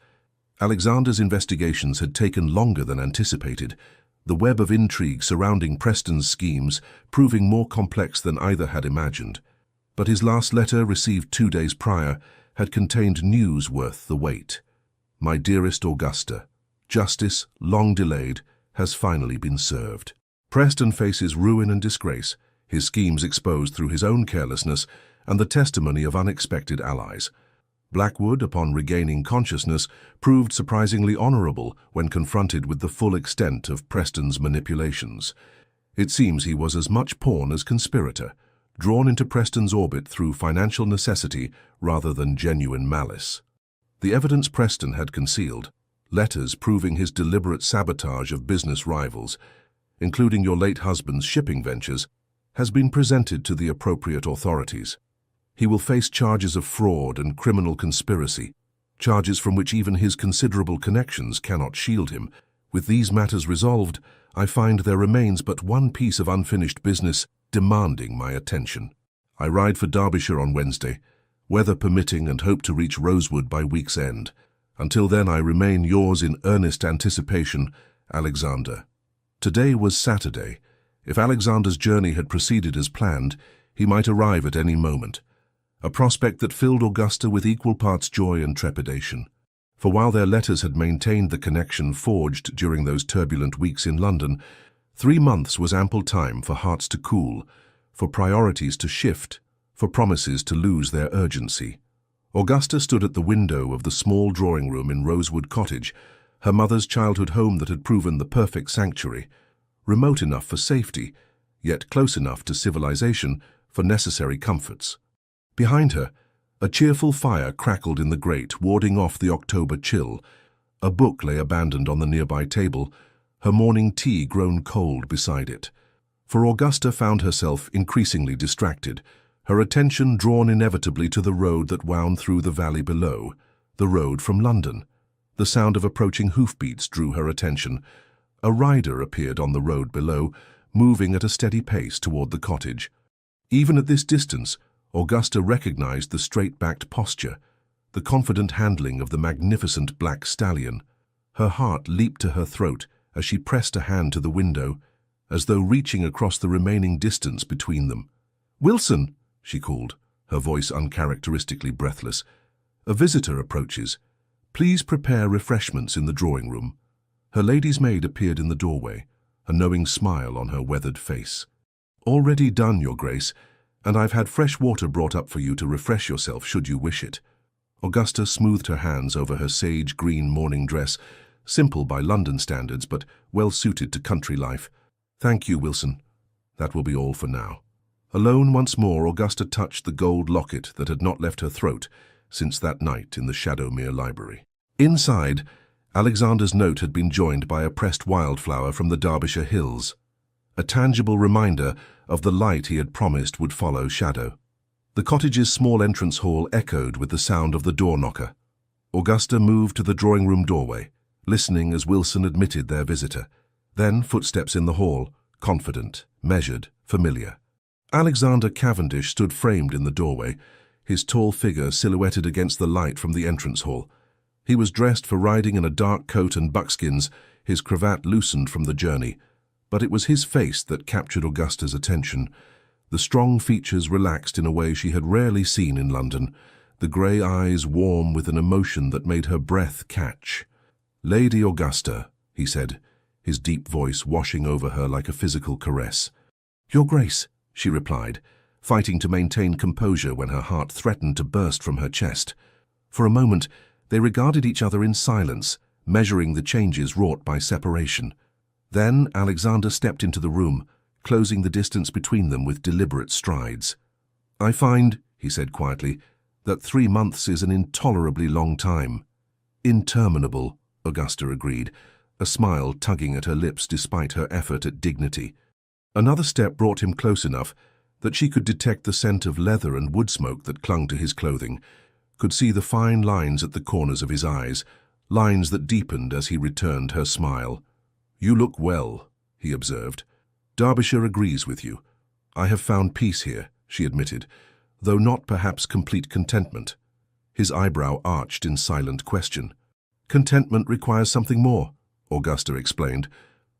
Speaker 1: Alexander's investigations had taken longer than anticipated, the web of intrigue surrounding Preston's schemes proving more complex than either had imagined. But his last letter, received 2 days prior, had contained news worth the wait. "My dearest Augusta, justice, long delayed, has finally been served. Preston faces ruin and disgrace, his schemes exposed through his own carelessness and the testimony of unexpected allies. Blackwood, upon regaining consciousness, proved surprisingly honorable when confronted with the full extent of Preston's manipulations. It seems he was as much pawn as conspirator, drawn into Preston's orbit through financial necessity rather than genuine malice. The evidence Preston had concealed, letters proving his deliberate sabotage of business rivals, including your late husband's shipping ventures, has been presented to the appropriate authorities. He will face charges of fraud and criminal conspiracy, charges from which even his considerable connections cannot shield him. With these matters resolved, I find there remains but one piece of unfinished business demanding my attention. I ride for Derbyshire on Wednesday, weather permitting, and hope to reach Rosewood by week's end. Until then, I remain yours in earnest anticipation, Alexander. Today was Saturday. If Alexander's journey had proceeded as planned, he might arrive at any moment, a prospect that filled Augusta with equal parts joy and trepidation. For while their letters had maintained the connection forged during those turbulent weeks in London, 3 months was ample time for hearts to cool, for priorities to shift, for promises to lose their urgency. Augusta stood at the window of the small drawing room in Rosewood Cottage, her mother's childhood home that had proven the perfect sanctuary, remote enough for safety, yet close enough to civilization for necessary comforts. Behind her, a cheerful fire crackled in the grate, warding off the October chill. A book lay abandoned on the nearby table, her morning tea grown cold beside it. For Augusta found herself increasingly distracted, her attention drawn inevitably to the road that wound through the valley below, the road from London. The sound of approaching hoofbeats drew her attention. A rider appeared on the road below, moving at a steady pace toward the cottage. Even at this distance, Augusta recognized the straight-backed posture, the confident handling of the magnificent black stallion. Her heart leaped to her throat as she pressed a hand to the window, as though reaching across the remaining distance between them. "Wilson!" she called, her voice uncharacteristically breathless. "A visitor approaches. Please prepare refreshments in the drawing room." Her lady's maid appeared in the doorway, a knowing smile on her weathered face. "Already done, Your Grace, and I've had fresh water brought up for you to refresh yourself should you wish it." Augusta smoothed her hands over her sage-green morning dress, simple by London standards but well-suited to country life. "Thank you, Wilson. That will be all for now." Alone once more, Augusta touched the gold locket that had not left her throat since that night in the Shadowmere Library. Inside, Alexander's note had been joined by a pressed wildflower from the Derbyshire hills, a tangible reminder of the light he had promised would follow shadow. The cottage's small entrance hall echoed with the sound of the door knocker. Augusta moved to the drawing-room doorway, listening as Wilson admitted their visitor. Then footsteps in the hall, confident, measured, familiar. Alexander Cavendish stood framed in the doorway, his tall figure silhouetted against the light from the entrance hall. He was dressed for riding in a dark coat and buckskins, his cravat loosened from the journey. But it was his face that captured Augusta's attention. The strong features relaxed in a way she had rarely seen in London, the grey eyes warm with an emotion that made her breath catch. "Lady Augusta," he said, his deep voice washing over her like a physical caress. "Your Grace," she replied, fighting to maintain composure when her heart threatened to burst from her chest. For a moment, they regarded each other in silence, measuring the changes wrought by separation. Then Alexander stepped into the room, closing the distance between them with deliberate strides. "I find," he said quietly, "that 3 months is an intolerably long time." "Interminable," Augusta agreed, a smile tugging at her lips despite her effort at dignity. Another step brought him close enough that she could detect the scent of leather and wood smoke that clung to his clothing, could see the fine lines at the corners of his eyes, lines that deepened as he returned her smile. "You look well," he observed. "Derbyshire agrees with you. I have found peace here," she admitted, though not perhaps complete contentment. His eyebrow arched in silent question. "Contentment requires something more," Augusta explained,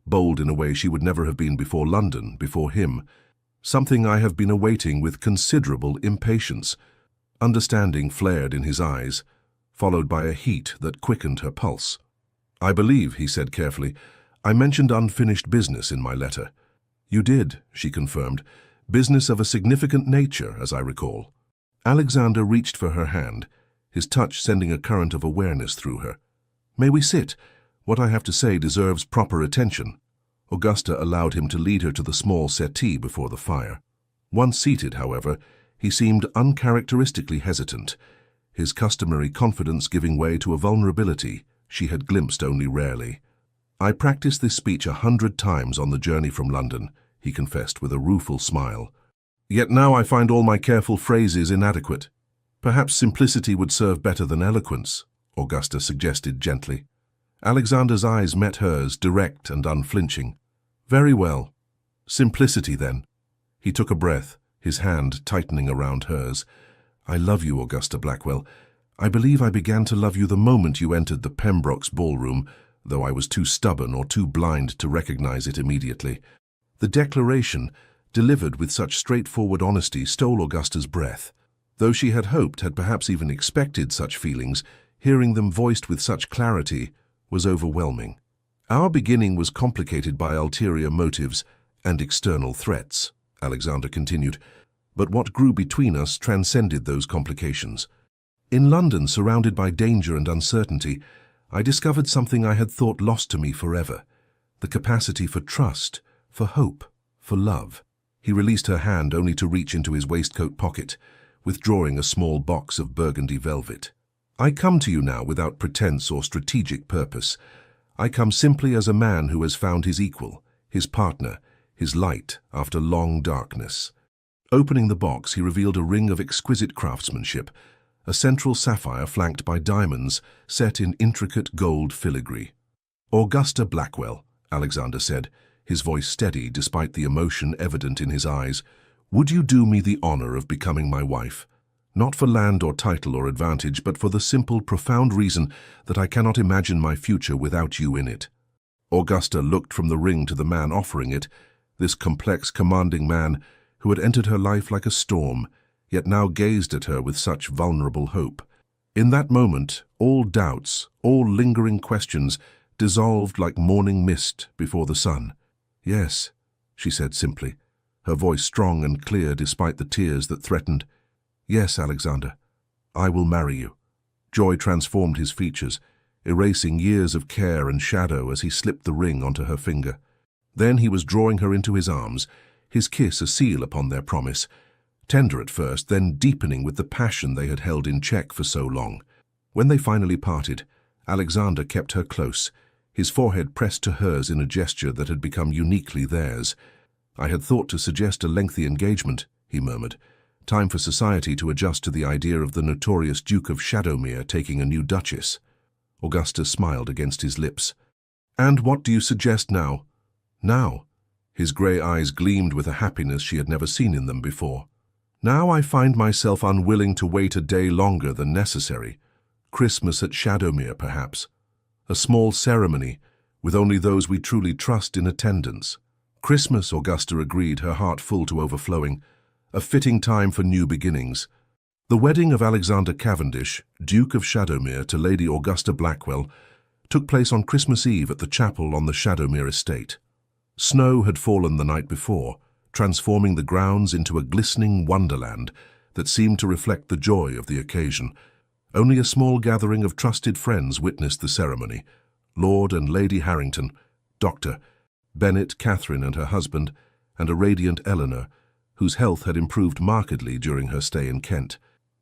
Speaker 1: bold in a way she would never have been before London, before him. "Something I have been awaiting with considerable impatience." Understanding flared in his eyes, followed by a heat that quickened her pulse. "I believe," he said carefully, "I mentioned unfinished business in my letter." "You did," she confirmed. "Business of a significant nature, as I recall." Alexander reached for her hand, his touch sending a current of awareness through her. "May we sit? What I have to say deserves proper attention." Augusta allowed him to lead her to the small settee before the fire. Once seated, however, he seemed uncharacteristically hesitant, his customary confidence giving way to a vulnerability she had glimpsed only rarely. "I practiced this speech 100 times on the journey from London," he confessed with a rueful smile. "Yet now I find all my careful phrases inadequate." "Perhaps simplicity would serve better than eloquence," Augusta suggested gently. Alexander's eyes met hers, direct and unflinching. "Very well. Simplicity, then." He took a breath, his hand tightening around hers. "I love you, Augusta Blackwell. I believe I began to love you the moment you entered the Pembrokes ballroom, though I was too stubborn or too blind to recognize it immediately." The declaration, delivered with such straightforward honesty, stole Augusta's breath. Though she had hoped, had perhaps even expected such feelings, hearing them voiced with such clarity, was overwhelming. Our beginning was complicated by ulterior motives and external threats, Alexander continued, but what grew between us transcended those complications. In London, surrounded by danger and uncertainty, I discovered something I had thought lost to me forever: the capacity for trust, for hope, for love. He released her hand only to reach into his waistcoat pocket, withdrawing a small box of burgundy velvet. I come to you now without pretense or strategic purpose. I come simply as a man who has found his equal, his partner, his light after long darkness. Opening the box, he revealed a ring of exquisite craftsmanship, a central sapphire flanked by diamonds set in intricate gold filigree. "Augusta Blackwell," Alexander said, his voice steady despite the emotion evident in his eyes, "would you do me the honor of becoming my wife? Not for land or title or advantage, but for the simple, profound reason that I cannot imagine my future without you in it." Augusta looked from the ring to the man offering it, this complex, commanding man who had entered her life like a storm, yet now gazed at her with such vulnerable hope. In that moment, all doubts, all lingering questions, dissolved like morning mist before the sun. "Yes," she said simply, her voice strong and clear despite the tears that threatened. "Yes, Alexander, I will marry you." Joy transformed his features, erasing years of care and shadow as he slipped the ring onto her finger. Then he was drawing her into his arms, his kiss a seal upon their promise, tender at first, then deepening with the passion they had held in check for so long. When they finally parted, Alexander kept her close, his forehead pressed to hers in a gesture that had become uniquely theirs. "I had thought to suggest a lengthy engagement," he murmured. "Time for society to adjust to the idea of the notorious Duke of Shadowmere taking a new duchess." Augusta smiled against his lips. "And what do you suggest now?" "Now?" His grey eyes gleamed with a happiness she had never seen in them before. "Now I find myself unwilling to wait a day longer than necessary. Christmas at Shadowmere, perhaps. A small ceremony, with only those we truly trust in attendance." "Christmas," Augusta agreed, her heart full to overflowing. "A fitting time for new beginnings." The wedding of Alexander Cavendish, Duke of Shadowmere, to Lady Augusta Blackwell took place on Christmas Eve at the chapel on the Shadowmere estate. Snow had fallen the night before, transforming the grounds into a glistening wonderland that seemed to reflect the joy of the occasion. Only a small gathering of trusted friends witnessed the ceremony: Lord and Lady Harrington, Dr. Bennet, Catherine and her husband, and a radiant Eleanor, whose health had improved markedly during her stay in Kent.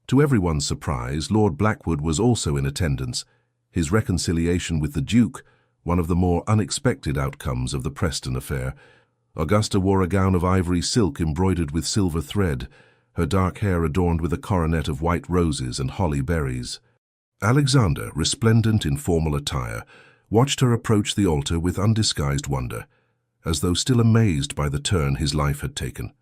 Speaker 1: To everyone's surprise, Lord Blackwood was also in attendance, his reconciliation with the Duke one of the more unexpected outcomes of the Preston affair. Augusta wore a gown of ivory silk embroidered with silver thread, her dark hair adorned with a coronet of white roses and holly berries. Alexander, resplendent in formal attire, watched her approach the altar with undisguised wonder, as though still amazed by the turn his life had taken.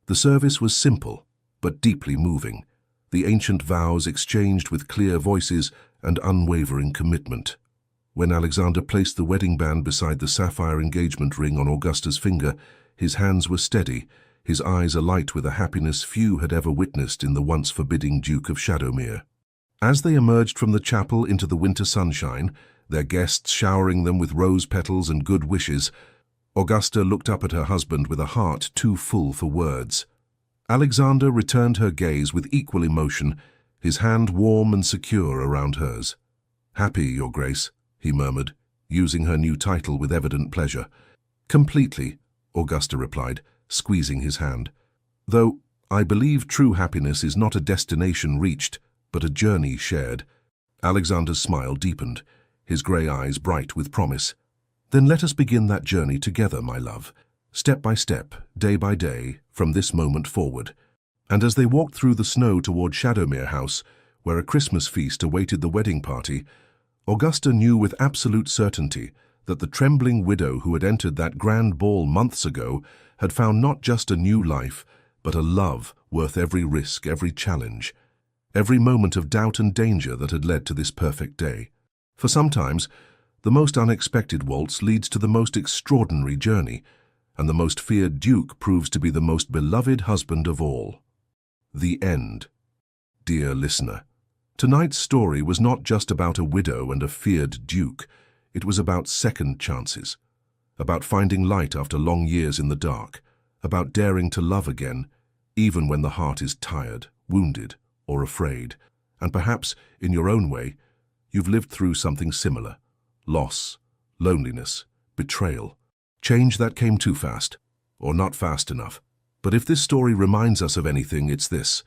Speaker 1: The service was simple, but deeply moving, the ancient vows exchanged with clear voices and unwavering commitment. When Alexander placed the wedding band beside the sapphire engagement ring on Augusta's finger, his hands were steady, his eyes alight with a happiness few had ever witnessed in the once forbidding Duke of Shadowmere. As they emerged from the chapel into the winter sunshine, their guests showering them with rose petals and good wishes, Augusta looked up at her husband with a heart too full for words. Alexander returned her gaze with equal emotion, his hand warm and secure around hers. "Happy, Your Grace," he murmured, using her new title with evident pleasure. "Completely," Augusta replied, squeezing his hand. "Though I believe true happiness is not a destination reached, but a journey shared." Alexander's smile deepened, his grey eyes bright with promise. "Then let us begin that journey together, my love, step by step, day by day, from this moment forward." And as they walked through the snow toward Shadowmere House, where a Christmas feast awaited the wedding party, Augusta knew with absolute certainty that the trembling widow who had entered that grand ball months ago had found not just a new life, but a love worth every risk, every challenge, every moment of doubt and danger that had led to this perfect day. For sometimes, the most unexpected waltz leads to the most extraordinary journey, and the most feared duke proves to be the most beloved husband of all. The end. Dear listener, Tonight's story was not just about a widow and a feared duke. It was about second chances, about finding light after long years in the dark, about daring to love again, even when the heart is tired, wounded, or afraid. And perhaps, in your own way, you've lived through something similar. Loss, loneliness, betrayal. Change that came too fast, or not fast enough. But if this story reminds us of anything, it's this.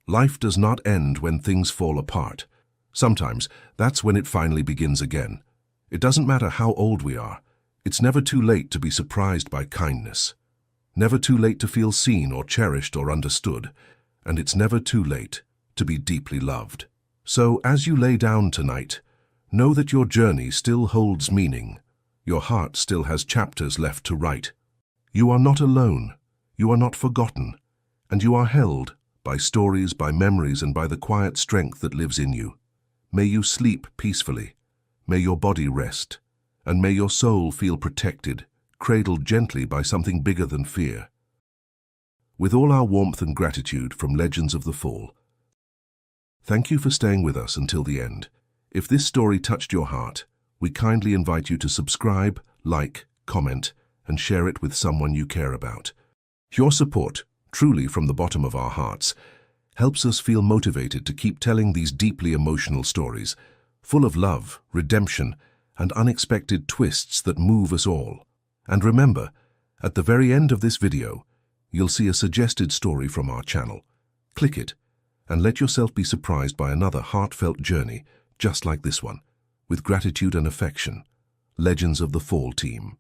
Speaker 1: Life does not end when things fall apart. Sometimes, that's when it finally begins again. It doesn't matter how old we are. It's never too late to be surprised by kindness. Never too late to feel seen or cherished or understood. And it's never too late to be deeply loved. So, as you lay down tonight, know that your journey still holds meaning. Your heart still has chapters left to write. You are not alone. You are not forgotten. And you are held by stories, by memories, and by the quiet strength that lives in you. May you sleep peacefully. May your body rest. And may your soul feel protected, cradled gently by something bigger than fear. With all our warmth and gratitude from Legends of the Fall, thank you for staying with us until the end. If this story touched your heart, we kindly invite you to subscribe, like, comment, and share it with someone you care about. Your support, truly from the bottom of our hearts, helps us feel motivated to keep telling these deeply emotional stories, full of love, redemption, and unexpected twists that move us all. And remember, at the very end of this video, you'll see a suggested story from our channel. Click it, and let yourself be surprised by another heartfelt journey, just like this one. With gratitude and affection, Legends of the Fall team.